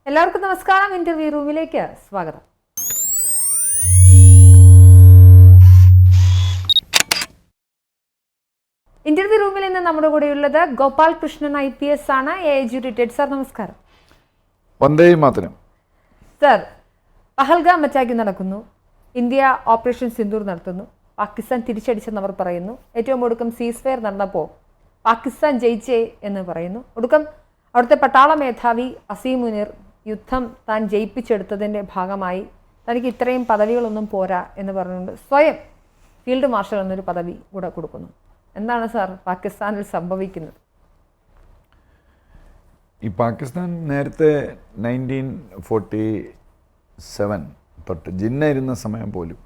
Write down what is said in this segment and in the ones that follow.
എല്ലാവർക്കും നമസ്കാരം. ഇന്റർവ്യൂ റൂമിലേക്ക് സ്വാഗതം. ഇന്റർവ്യൂ റൂമിൽ ഇന്ന് നമ്മുടെ കൂടെയുള്ളത് ഗോപാൽ കൃഷ്ണൻ IPS ആണ്, AIG റിട്ടയർഡ്. സാർ നമസ്കാരം. വന്ദേ മാതരം. സാർ, പഹൽഗാം അറ്റാക്ക് നടക്കുന്നു, ഇന്ത്യ ഓപ്പറേഷൻ സിന്ദൂർ നടത്തുന്നു, പാകിസ്ഥാൻ തിരിച്ചടിച്ചെന്ന് അവർ പറയുന്നു. ഏറ്റവും ഒടുക്കം സീസ് ഫയർ നടന്നപ്പോൾ പാകിസ്ഥാൻ ജയിച്ചേ എന്ന് പറയുന്നു. ഒടുക്കം അവിടുത്തെ പട്ടാള മേധാവി അസീം മുനീർ യുദ്ധം താൻ ജയിപ്പിച്ചെടുത്തതിൻ്റെ ഭാഗമായി തനിക്ക് ഇത്രയും പദവികളൊന്നും പോരാ എന്ന് പറഞ്ഞുകൊണ്ട് സ്വയം ഫീൽഡ് മാർഷൽ എന്നൊരു പദവി കൂടെ കൊടുക്കുന്നു. എന്താണ് സാർ പാകിസ്ഥാനിൽ സംഭവിക്കുന്നത്? ഈ പാകിസ്ഥാൻ നേരത്തെ 1947 തൊട്ട് ജിന്ന ഇരുന്ന സമയം പോലും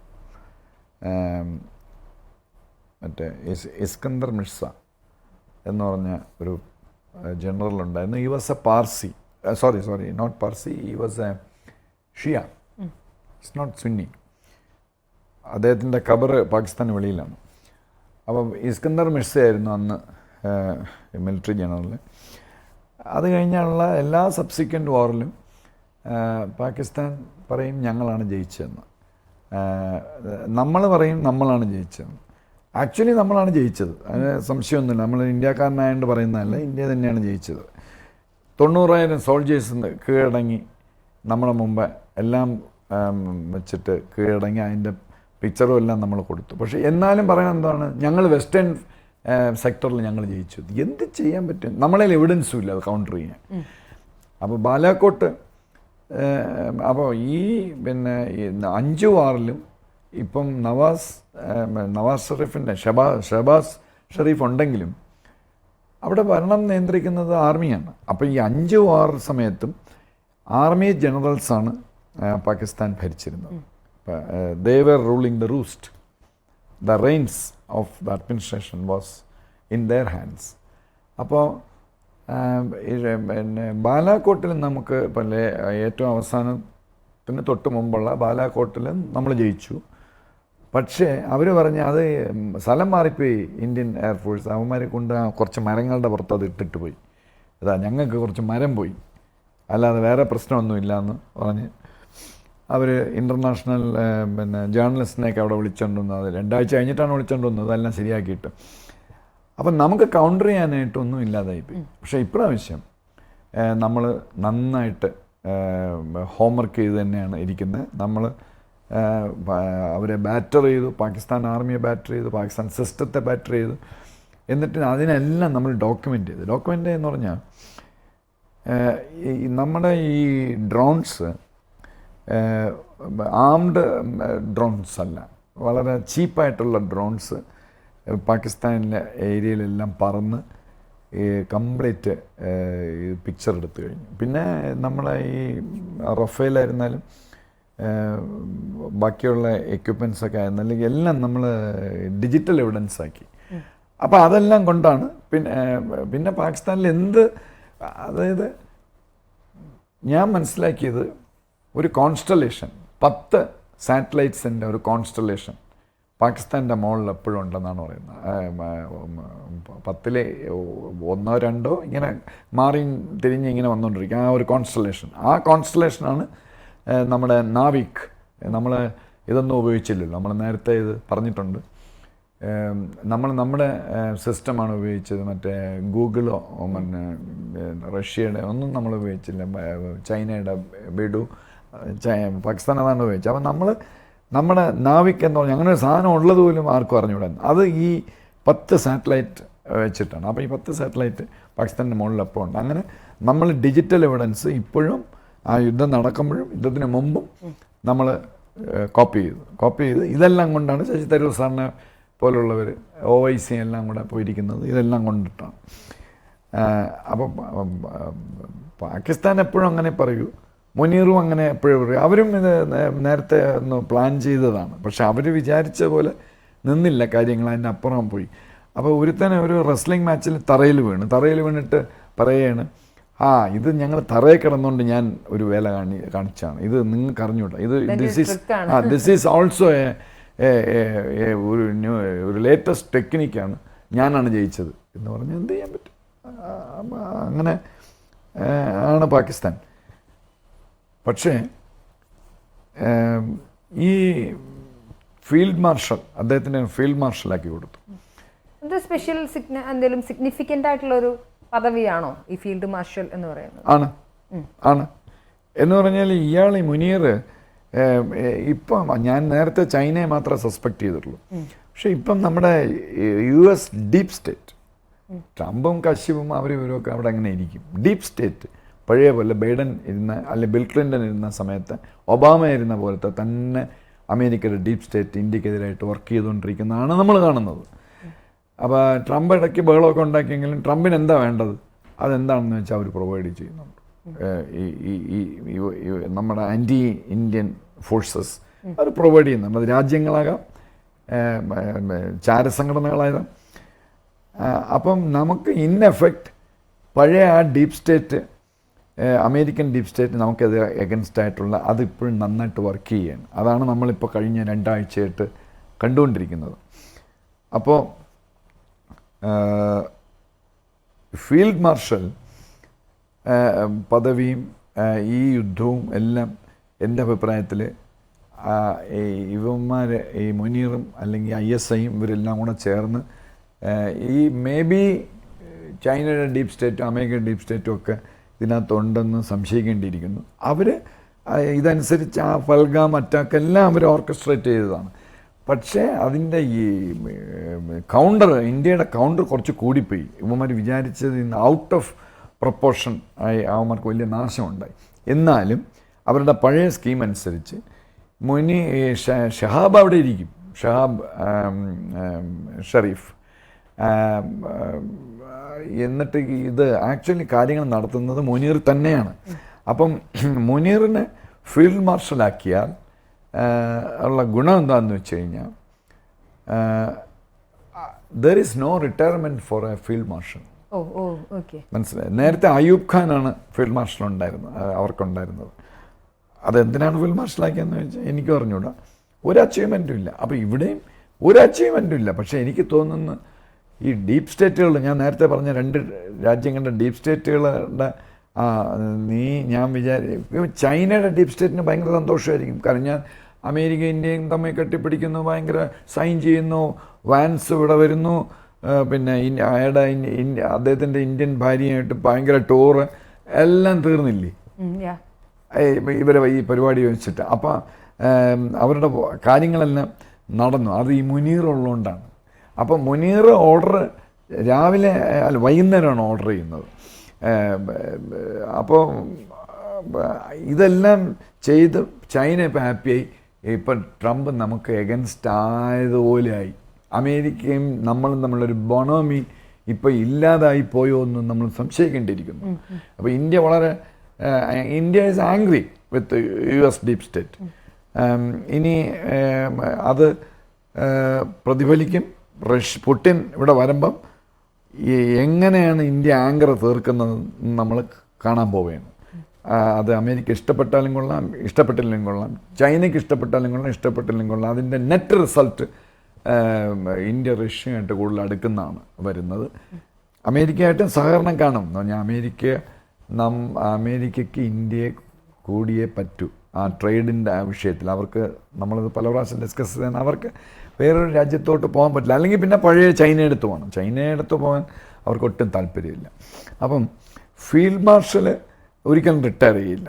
മറ്റേ ഇസ്കന്ദർ മിർസ എന്ന് പറഞ്ഞ ഒരു ജനറൽ ഉണ്ടായിരുന്നു. He was a Parsi, sorry not Parsi, he was a Shia, it's not Sunni. അദ്ദേഹത്തിൻ്റെ ഖബർ പാകിസ്ഥാന് വെളിയിലാണ്. അപ്പം ഇസ്കന്ദർ മിർസയായിരുന്നു അന്ന് മിലിറ്ററി ജനറൽ. അത് കഴിഞ്ഞുള്ള എല്ലാ സബ്സിക്വൻറ്റ് വാറിലും പാകിസ്ഥാൻ പറയും ഞങ്ങളാണ് ജയിച്ചതെന്ന്, നമ്മൾ പറയും നമ്മളാണ് ജയിച്ചതെന്ന്. ആക്ച്വലി നമ്മളാണ് ജയിച്ചത്, അതിന് സംശയമൊന്നുമില്ല. നമ്മൾ ഇന്ത്യക്കാരനായതുകൊണ്ട് പറയുന്നതല്ല, ഇന്ത്യ തന്നെയാണ് ജയിച്ചത്. 90,000 സോൾജേഴ്സ് കീഴടങ്ങി നമ്മുടെ മുമ്പ് എല്ലാം വെച്ചിട്ട് കീഴടങ്ങി, അതിൻ്റെ പിക്ചറും എല്ലാം നമ്മൾ കൊടുത്തു. പക്ഷേ എന്നാലും പറയുന്നത് എന്താണ്, ഞങ്ങൾ വെസ്റ്റേൺ സെക്ടറിൽ ഞങ്ങൾ ജയിച്ചു. എന്ത് ചെയ്യാൻ പറ്റും? നമ്മളതിൽ എവിഡൻസും ഇല്ല അത് കൗണ്ടർ ചെയ്യാൻ. അപ്പോൾ ബാലാക്കോട്ട്, അപ്പോൾ ഈ 5 വാറിലും ഇപ്പം നവാസ് ഷെറീഫിൻ്റെ ഷഹബാസ് ഷെറീഫ് ഉണ്ടെങ്കിലും അവിടെ ഭരണം നിയന്ത്രിക്കുന്നത് ആർമിയാണ്. അപ്പോൾ ഈ 5 വാർ സമയത്തും ആർമി ജനറൽസാണ് പാകിസ്ഥാൻ ഭരിച്ചിരുന്നത്. they were ruling the roost. The reins of the administration was in their hands. അപ്പോൾ ബാലാക്കോട്ടിൽ നമുക്ക് ഏറ്റവും അവസാനത്തിന് തൊട്ട് മുമ്പുള്ള ബാലാക്കോട്ടിൽ നമ്മൾ ജയിച്ചു. പക്ഷേ അവർ പറഞ്ഞ് അത് സ്ഥലം മാറിപ്പോയി. ഇന്ത്യൻ എയർഫോഴ്സ് അവന്മാരെ കൊണ്ട് കുറച്ച് മരങ്ങളുടെ പുറത്ത് അത് ഇട്ടിട്ട് പോയി. അതാ ഞങ്ങൾക്ക് കുറച്ച് മരം പോയി, അല്ലാതെ വേറെ പ്രശ്നമൊന്നുമില്ല എന്ന് പറഞ്ഞ് അവർ ഇൻ്റർനാഷണൽ ജേർണലിസ്റ്റിനെയൊക്കെ അവിടെ വിളിച്ചുകൊണ്ടുവന്നു. അത് 2 ആഴ്ച കഴിഞ്ഞിട്ടാണ് വിളിച്ചുകൊണ്ടുവന്നത്, അതെല്ലാം ശരിയാക്കിയിട്ട്. അപ്പം നമുക്ക് കൗണ്ടർ ചെയ്യാനായിട്ടൊന്നും ഇല്ലാതായിപ്പോയി. പക്ഷേ ഇപ്രാവശ്യം നമ്മൾ നന്നായിട്ട് ഹോംവർക്ക് ചെയ്ത് തന്നെയാണ് ഇരിക്കുന്നത്. നമ്മൾ അവരെ ബാറ്റർ ചെയ്തു, പാകിസ്ഥാൻ ആർമിയെ ബാറ്റർ ചെയ്തു, പാകിസ്ഥാൻ സിസ്റ്റത്തെ ബാറ്റർ ചെയ്തു. എന്നിട്ട് അതിനെല്ലാം നമ്മൾ ഡോക്യുമെൻ്റ് ചെയ്തു. ഡോക്യുമെൻ്റ് എന്ന് പറഞ്ഞാൽ നമ്മുടെ ഈ ഡ്രോൺസ് ആംഡ് ഡ്രോൺസ് അല്ല, വളരെ ചീപ്പായിട്ടുള്ള ഡ്രോൺസ് പാകിസ്ഥാനിലെ ഏരിയയിലെല്ലാം പറന്ന് കംപ്ലീറ്റ് പിക്ചർ എടുത്തു കഴിഞ്ഞു. പിന്നെ നമ്മളെ ഈ റഫേലായിരുന്നാലും ബാക്കിയുള്ള എക്യുപ്മെൻറ്റ്സൊക്കെ ആയിരുന്നാലും എല്ലാം നമ്മൾ ഡിജിറ്റൽ എവിഡൻസ് ആക്കി. അപ്പോൾ അതെല്ലാം കൊണ്ടാണ് പിന്നെ പാകിസ്ഥാനിൽ അതായത് ഞാൻ മനസ്സിലാക്കിയത് ഒരു കോൺസ്റ്റലേഷൻ, 10 സാറ്റലൈറ്റ്സിൻ്റെ ഒരു കോൺസ്റ്റലേഷൻ പാകിസ്ഥാൻ്റെ മുകളിൽ എപ്പോഴും ഉണ്ടെന്നാണ് പറയുന്നത്. 10 1 2 ഇങ്ങനെ മാറി തിരിഞ്ഞ് ഇങ്ങനെ വന്നുകൊണ്ടിരിക്കും ആ ഒരു കോൺസ്റ്റലേഷൻ. ആ കോൺസ്റ്റലേഷനാണ് നമ്മുടെ നാവിക്. നമ്മൾ ഇതൊന്നും ഉപയോഗിച്ചില്ലല്ലോ, നമ്മൾ നേരത്തെ ഇത് പറഞ്ഞിട്ടുണ്ട്. നമ്മുടെ സിസ്റ്റമാണ് ഉപയോഗിച്ചത്. മറ്റേ ഗൂഗിളോ റഷ്യയുടെ ഒന്നും നമ്മൾ ഉപയോഗിച്ചില്ല. ചൈനയുടെ ബിഡു, പാകിസ്ഥാൻ അതാണ് ഉപയോഗിച്ചത്. അപ്പം നമ്മുടെ നാവിക് എന്ന് പറഞ്ഞാൽ അങ്ങനെ ഒരു സാധനം ഉള്ളത് പോലും ആർക്കും അറിഞ്ഞുകൂടാ. അത് ഈ 10 സാറ്റലൈറ്റ് വെച്ചിട്ടാണ്. അപ്പോൾ ഈ 10 സാറ്റലൈറ്റ് പാകിസ്ഥാൻ്റെ മുകളിൽ എപ്പോൾ ഉണ്ട്. അങ്ങനെ നമ്മൾ ഡിജിറ്റൽ എവിഡൻസ് ഇപ്പോഴും ആ യുദ്ധം നടക്കുമ്പോഴും യുദ്ധത്തിന് മുമ്പും നമ്മൾ കോപ്പി ചെയ്ത് ഇതെല്ലാം കൊണ്ടാണ് ശശി തരൂർ സാറിനെ പോലുള്ളവർ OIC എല്ലാം കൂടെ പോയിരിക്കുന്നത്. ഇതെല്ലാം കൊണ്ടിട്ടാണ്. അപ്പം പാകിസ്ഥാൻ എപ്പോഴും അങ്ങനെ പറയൂ, മുനീറും അങ്ങനെ എപ്പോഴും പറയും. അവരും ഇത് നേരത്തെ ഒന്ന് പ്ലാൻ ചെയ്തതാണ്. പക്ഷെ അവർ വിചാരിച്ച പോലെ നിന്നില്ല കാര്യങ്ങൾ, അതിൻ്റെ അപ്പുറം പോയി. അപ്പോൾ ഒരു റെസ്ലിംഗ് മാച്ചിൽ തറയിൽ വീണിട്ട് പറയുകയാണ്, ഇത് ഞങ്ങൾ തറയിൽ കിടന്നുകൊണ്ട് ഞാൻ ഒരു വേല കാണിച്ചാണ്, ഇത് നിങ്ങൾക്ക് അറിഞ്ഞൂടാ, ദിസ് ഈസ് ഓൾസോ ഒരു ലേറ്റസ്റ്റ് ടെക്നിക്കാണ്, ഞാനാണ് ജയിച്ചത് എന്ന് പറഞ്ഞാൽ എന്ത് ചെയ്യാൻ പറ്റും? അങ്ങനെ ആണ് പാകിസ്ഥാൻ. പക്ഷേ ഈ ഫീൽഡ് മാർഷൽ അദ്ദേഹത്തിനെ ഫീൽഡ് മാർഷലാക്കി കൊടുത്തു. ഇത് സ്പെഷ്യൽ എന്തെങ്കിലും സിഗ്നിഫിക്കൻ്റ് ആയിട്ടുള്ള ഒരു പദവിയാണോ ഈ ഫീൽഡ് മാർഷൽ എന്ന് പറയുന്നത്? ആണ് എന്ന് പറഞ്ഞാൽ ഇയാൾ ഈ മുനീർ ഇപ്പം ഞാൻ നേരത്തെ ചൈനയെ മാത്രമേ സസ്പെക്ട് ചെയ്തിട്ടുള്ളൂ. പക്ഷെ ഇപ്പം നമ്മുടെ US ഡീപ്പ് സ്റ്റേറ്റ്, ട്രംപും കശ്യപും ഇവരൊക്കെ അവിടെ അങ്ങനെ ഇരിക്കും. ഡീപ്പ് സ്റ്റേറ്റ് പഴയ പോലെ ബൈഡൻ ഇരുന്ന അല്ലെങ്കിൽ ബിൽ ക്ലിൻ്റൺ ഇരുന്ന സമയത്ത് ഒബാമ ഇരുന്ന പോലത്തെ തന്നെ അമേരിക്കയുടെ ഡീപ്പ് സ്റ്റേറ്റ് ഇന്ത്യക്കെതിരായിട്ട് വർക്ക് ചെയ്തുകൊണ്ടിരിക്കുന്നതാണ് നമ്മൾ കാണുന്നത്. അപ്പോൾ ട്രംപ് ഇടയ്ക്ക് ബഹളമൊക്കെ ഉണ്ടാക്കിയെങ്കിലും ട്രംപിന് എന്താ വേണ്ടത് അതെന്താണെന്ന് വെച്ചാൽ അവർ പ്രൊവൈഡ് ചെയ്യുന്നുണ്ട്. ഈ നമ്മുടെ ആൻറ്റി ഇന്ത്യൻ ഫോഴ്സസ് അവർ പ്രൊവൈഡ് ചെയ്യുന്നുണ്ട്. അത് രാജ്യങ്ങളാകാം, ചാരസംഘടനകളാകാം. അപ്പം നമുക്ക് ഇൻ എഫക്റ്റ് പഴയ ആ deep state, American deep state നമുക്കത് എഗൻസ്റ്റ് ആയിട്ടുള്ള അതിപ്പോഴും നന്നായിട്ട് വർക്ക് ചെയ്യുകയാണ്. അതാണ് നമ്മളിപ്പോൾ കഴിഞ്ഞ 2 ആഴ്ചയായിട്ട് കണ്ടുകൊണ്ടിരിക്കുന്നത്. അപ്പോൾ ഫീൽഡ് മാർഷൽ പദവിയും ഈ യുദ്ധവും എല്ലാം എൻ്റെ അഭിപ്രായത്തിൽ ഇവന്മാർ ഈ മുനീറും അല്ലെങ്കിൽ ISIയും ഇവരെല്ലാം കൂടെ ചേർന്ന് ഈ മേ ബി ചൈനയുടെ ഡീപ്പ് സ്റ്റേറ്റും അമേരിക്കയുടെ ഡീപ്പ് സ്റ്റേറ്റും ഒക്കെ ഇതിനകത്തുണ്ടെന്ന് സംശയിക്കേണ്ടിയിരിക്കുന്നു. അവർ ഇതനുസരിച്ച് ആ ഫൽഗാം അറ്റാക്ക് എല്ലാം അവർ ഓർക്കസ്ട്രേറ്റ് ചെയ്തതാണ്. പക്ഷേ അതിൻ്റെ ഈ കൗണ്ടർ, ഇന്ത്യയുടെ കൗണ്ടർ കുറച്ച് കൂടിപ്പോയി. ഇവന്മാർ വിചാരിച്ചത് ഔട്ട് ഓഫ് പ്രൊപ്പോർഷൻ ആയി അവന്മാർക്ക് വലിയ നാശമുണ്ടായി. എന്നാലും അവരുടെ പഴയ സ്കീം അനുസരിച്ച് ഷഹാബ് അവിടെ ഇരിക്കും, ഷെരീഫ്. എന്നിട്ട് ഇത് ആക്ച്വലി കാര്യങ്ങൾ നടത്തുന്നത് മുനീർ തന്നെയാണ്. അപ്പം മുനീറിനെ ഫീൽഡ് മാർഷലാക്കിയാൽ ഉള്ള ഗുണം എന്താണെന്ന് വെച്ച് കഴിഞ്ഞാൽ there is no retirement for a field marshal. മനസ്സിലായി? നേരത്തെ അയൂബ് ഖാനാണ് ഫീൽഡ് മാർഷൽ അവർക്കുണ്ടായിരുന്നത്. അതെന്തിനാണ് ഫീൽഡ് മാർഷലാക്കിയെന്ന് വെച്ചാൽ എനിക്ക് പറഞ്ഞുകൂടാ. ഒരു അച്ചീവ്മെൻറ്റും ഇല്ല. അപ്പോൾ ഇവിടെയും ഒരു അച്ചീവ്മെൻറ്റും ഇല്ല. പക്ഷേ എനിക്ക് തോന്നുന്നു ഈ ഡീപ്പ് സ്റ്റേറ്റുകൾ, ഞാൻ നേരത്തെ പറഞ്ഞ 2 രാജ്യങ്ങളുടെ ഡീപ്പ് സ്റ്റേറ്റുകളുടെ ഞാൻ ചൈനയുടെ ഡീപ്പ് സ്റ്റേറ്റിന് ഭയങ്കര സന്തോഷമായിരിക്കും. കാരണം ഞാൻ അമേരിക്ക ഇന്ത്യയും തമ്മിൽ കെട്ടിപ്പിടിക്കുന്നു, ഭയങ്കര സൈൻ ചെയ്യുന്നു, വാൻസ് ഇവിടെ വരുന്നു, പിന്നെ അയാളുടെ അദ്ദേഹത്തിൻ്റെ ഇന്ത്യൻ ഭാര്യയായിട്ട് ഭയങ്കര ടൂറ് എല്ലാം തീർന്നില്ലേ ഇവരെ ഈ പരിപാടി വെച്ചിട്ട്. അപ്പം അവരുടെ കാര്യങ്ങളെല്ലാം നടന്നു. അത് ഈ മുനീർ ഉള്ളതുകൊണ്ടാണ്. അപ്പം മുനീർ ഓർഡർ രാവിലെ അല്ല വൈകുന്നേരമാണ് ഓർഡർ ചെയ്യുന്നത്. അപ്പോൾ ഇതെല്ലാം ചെയ്ത് ചൈന ഇപ്പം ഹാപ്പിയായി. ഇപ്പം ട്രംപ് നമുക്ക് എഗൻസ്റ്റ് ആയതുപോലെയായി. അമേരിക്കയും നമ്മളും തമ്മിലൊരു ബോണോമി ഇപ്പോൾ ഇല്ലാതായി പോയോ എന്ന് നമ്മൾ സംശയിക്കേണ്ടിയിരിക്കുന്നു. അപ്പോൾ India is angry with US deep state. ഇനി അത് പ്രതിഫലിക്കും. പുടിൻ ഇവിടെ വരുമ്പം എങ്ങനെയാണ് ഇന്ത്യ ആങ്കർ തീർക്കുന്നത് നമ്മൾ കാണാൻ പോവുകയാണ്. അത് അമേരിക്ക ഇഷ്ടപ്പെട്ടാലും കൊള്ളാം, ഇഷ്ടപ്പെട്ടില്ലെങ്കിലും കൊള്ളാം, ചൈനയ്ക്ക് ഇഷ്ടപ്പെട്ടാലും കൊള്ളാം, ഇഷ്ടപ്പെട്ടില്ലെങ്കിലും കൊള്ളാം. അതിൻ്റെ നെറ്റ് റിസൾട്ട് ഇന്ത്യ റഷ്യയായിട്ട് കൂടുതൽ അടുക്കുന്നതാണ് വരുന്നത്. അമേരിക്കയായിട്ട് സഹകരണം കാണും എന്ന് പറഞ്ഞാൽ അമേരിക്കയ്ക്ക് ഇന്ത്യയെ കൂടിയേ പറ്റൂ ആ ട്രേഡിൻ്റെ വിഷയത്തിൽ. അവർക്ക് നമ്മളത് പല പ്രാവശ്യം ഡിസ്കസ് ചെയ്യാൻ അവർക്ക് വേറൊരു രാജ്യത്തോട്ട് പോകാൻ പറ്റില്ല. അല്ലെങ്കിൽ പിന്നെ പഴയ ചൈനയെടുത്ത് പോകണം. ചൈനയെടുത്ത് പോകാൻ അവർക്ക് ഒട്ടും താല്പര്യമില്ല. അപ്പം ഫീൽഡ് മാർഷൽ ഒരിക്കലും റിട്ടയർ ചെയ്യില്ല.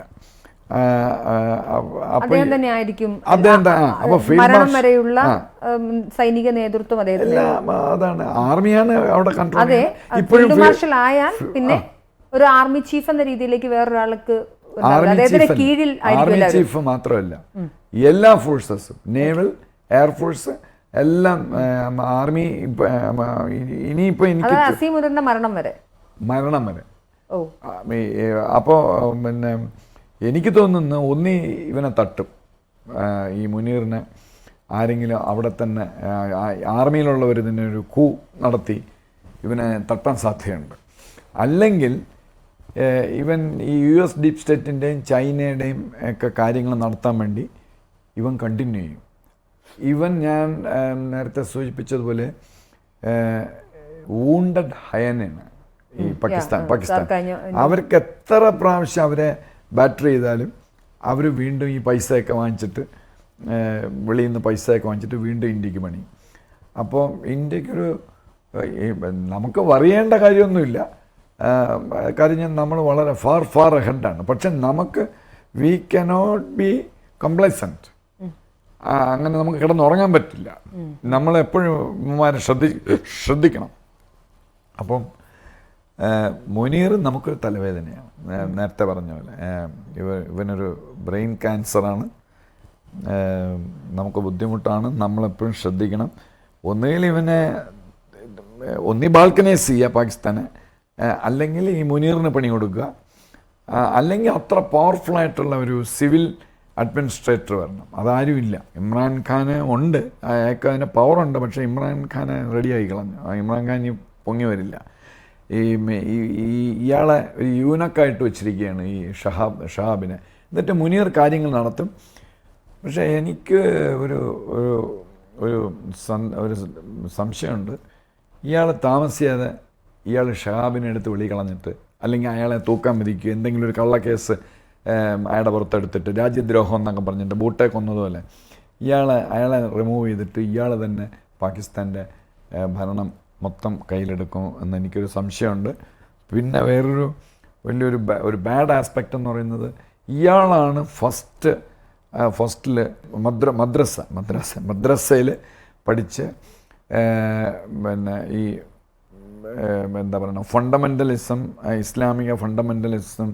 സൈനിക നേതൃത്വം അതാണ്, ആർമിയാണ് അവിടെ കൺട്രോൾ. ഫീൽഡ് മാർഷൽ ആയാൽ പിന്നെ ഒരു ആർമി ചീഫ് എന്ന രീതിയിലേക്ക് വേറൊരാൾക്ക് ആർമി ചീഫ് മാത്രമല്ല, എല്ലാ ഫോഴ്സസും, നേവൽ, എയർഫോഴ്സ് എല്ലാം, ആർമി. ഇനിയിപ്പോൾ എനിക്ക് മരണം വരെ അപ്പോൾ പിന്നെ എനിക്ക് തോന്നുന്നു ഒന്നി ഇവനെ തട്ടും, ഈ മുനീറിനെ ആരെങ്കിലും അവിടെ തന്നെ ആർമിയിലുള്ളവർ തന്നെ ഒരു കൂ നടത്തി ഇവനെ തട്ടാൻ സാധ്യതയുണ്ട്. അല്ലെങ്കിൽ ഇവൻ ഈ US ഡീപ്പ് സ്റ്റേറ്റിൻ്റെയും ചൈനയുടെയും ഒക്കെ കാര്യങ്ങൾ നടത്താൻ വേണ്ടി ഇവൻ കണ്ടിന്യൂ ചെയ്യും. ഇവൻ ഞാൻ നേരത്തെ സൂചിപ്പിച്ചതുപോലെ വൂണ്ടഡ് ഹയനാണ് ഈ പാകിസ്ഥാൻ. അവർക്ക് എത്ര പ്രാവശ്യം അവരെ ബാറ്റർ ചെയ്താലും അവർ വീണ്ടും ഈ പൈസയൊക്കെ വാങ്ങിച്ചിട്ട് വെളിയിൽ നിന്ന് പൈസയൊക്കെ വാങ്ങിച്ചിട്ട് വീണ്ടും ഇന്ത്യക്ക് പണിയും. അപ്പോൾ ഇന്ത്യക്കൊരു നമുക്ക് അറിയേണ്ട കാര്യമൊന്നുമില്ല. കാര്യം നമ്മൾ വളരെ ഫാർ അഹെഡാണ്. പക്ഷെ നമുക്ക് വി കനോട്ട് ബി കംപ്ലൈസൻറ്റ്. അങ്ങനെ നമുക്ക് കിടന്നുറങ്ങാൻ പറ്റില്ല. നമ്മളെപ്പോഴും ഇവന്മാരെ ശ്രദ്ധിക്കണം. അപ്പം മുനീർ നമുക്കൊരു തലവേദനയാണ്. നേരത്തെ പറഞ്ഞ പോലെ ഇവനൊരു ബ്രെയിൻ ക്യാൻസറാണ്. നമുക്ക് ബുദ്ധിമുട്ടാണ്. നമ്മളെപ്പോഴും ശ്രദ്ധിക്കണം. ഒന്നീ ബാൽക്കനൈസ് ചെയ്യുക പാകിസ്ഥാനെ, അല്ലെങ്കിൽ ഈ മുനീറിന് പണി കൊടുക്കുക, അല്ലെങ്കിൽ അത്ര പവർഫുള്ളായിട്ടുള്ള ഒരു സിവിൽ അഡ്മിനിസ്ട്രേറ്റർ വരണം. അതാരും ഇല്ല. ഇമ്രാൻഖാന് ഉണ്ട്, അയാൾക്ക് അതിന് പവറുണ്ട്. പക്ഷേ ഇമ്രാൻഖാനെ റെഡിയായി കളഞ്ഞു. ഇമ്രാൻഖാൻ ഇനി പൊങ്ങി വരില്ല. ഇയാളെ ഒരു യൂനക്കായിട്ട് വെച്ചിരിക്കുകയാണ് ഈ ഷഹാബിനെ. എന്നിട്ട് മുനീർ കാര്യങ്ങൾ നടത്തും. പക്ഷേ എനിക്ക് ഒരു ഒരു ഒരു സംശയമുണ്ട്. ഇയാൾ താമസിയാതെ ഇയാൾ ഷഹാബിനെ എടുത്ത് വെളികളഞ്ഞിട്ട്, അല്ലെങ്കിൽ അയാളെ തൂക്കാൻ വിധിക്കുക, എന്തെങ്കിലും ഒരു കള്ളക്കേസ് അയാളുടെ പുറത്തെടുത്തിട്ട് രാജ്യദ്രോഹം എന്നൊക്കെ പറഞ്ഞിട്ട് ബൂട്ടെ കൊന്നതുപോലെ അയാളെ റിമൂവ് ചെയ്തിട്ട് ഇയാൾ തന്നെ പാകിസ്ഥാൻ്റെ ഭരണം മൊത്തം കയ്യിലെടുക്കും എന്ന് എനിക്കൊരു സംശയമുണ്ട്. പിന്നെ വേറൊരു വലിയൊരു ബാഡ് ആസ്പെക്റ്റ് എന്ന് പറയുന്നത്, ഇയാളാണ് ഫസ്റ്റിൽ മദ്രസയിൽ പഠിച്ച് പിന്നെ ഈ എന്താ പറയുക ഫണ്ടമെൻ്റലിസം, ഇസ്ലാമിക ഫണ്ടമെൻ്റലിസം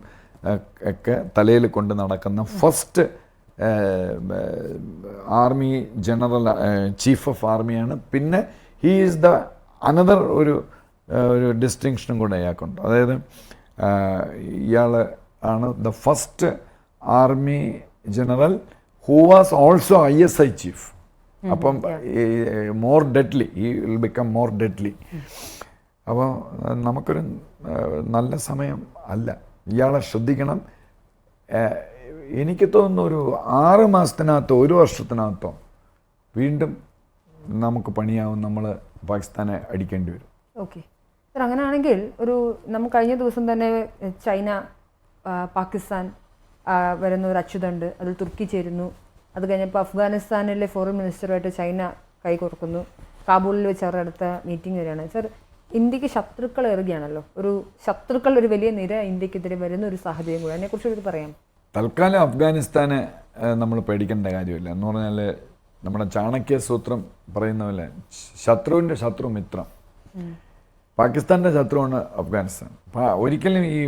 ഒക്കെ തലയിൽ കൊണ്ട് നടക്കുന്ന first army general, chief of ആർമിയാണ്. പിന്നെ ഹീ ഈസ് ദ അനദർ ഒരു ഡിസ്റ്റിങ്ഷനും കൂടെ അയാൾക്കുണ്ട്. അതായത് ഇയാൾ ആണ് the first army general who was also ISI chief. അപ്പം മോർ ഡെഡ്ലി, ഈ വിൽ ബിക്കം മോർ ഡെഡ്ലി. അപ്പോൾ നമുക്കൊരു നല്ല സമയം അല്ല. ഇയാളെ ശ്രദ്ധിക്കണം. എനിക്ക് തോന്നുന്നു ഒരു 6 മാസത്തിനകത്തോ 1 വർഷത്തിനകത്തോ വീണ്ടും നമുക്ക് പണിയാവും. നമ്മൾ പാകിസ്ഥാനെ അടിക്കേണ്ടി വരും. ഓക്കെ സർ, അങ്ങനെയാണെങ്കിൽ നമുക്ക് കഴിഞ്ഞ ദിവസം തന്നെ ചൈന പാകിസ്ഥാൻ വരുന്ന ഒരു അച്യുതണ്ട്, അതിൽ തുർക്കി ചേരുന്നു. അത് കഴിഞ്ഞപ്പോൾ അഫ്ഗാനിസ്ഥാനിലെ ഫോറിൻ മിനിസ്റ്ററുമായിട്ട് ചൈന കൈകോർക്കുന്നു. കാബൂളിൽ വെച്ച് അവരുടെ അടുത്ത മീറ്റിംഗ് വരികയാണ്. സർ, ഇന്ത്യക്ക് ശത്രുക്കൾ ഏറുകയാണല്ലോ. ശത്രുക്കൾ ഒരു വലിയ നിര ഇന്ത്യക്കെതിരെ വരുന്ന ഒരു സാഹചര്യം കൂടി, അതിനെക്കുറിച്ച് പറയാം. തൽക്കാലം അഫ്ഗാനിസ്ഥാനെ നമ്മൾ പേടിക്കേണ്ട കാര്യമില്ല. എന്ന് പറഞ്ഞാൽ നമ്മുടെ ചാണക്യ സൂത്രം പറയുന്ന പോലെ ശത്രുവിൻ്റെ ശത്രു മിത്രം. പാകിസ്ഥാൻ്റെ ശത്രുവാണ് അഫ്ഗാനിസ്ഥാൻ. ഒരിക്കലും ഈ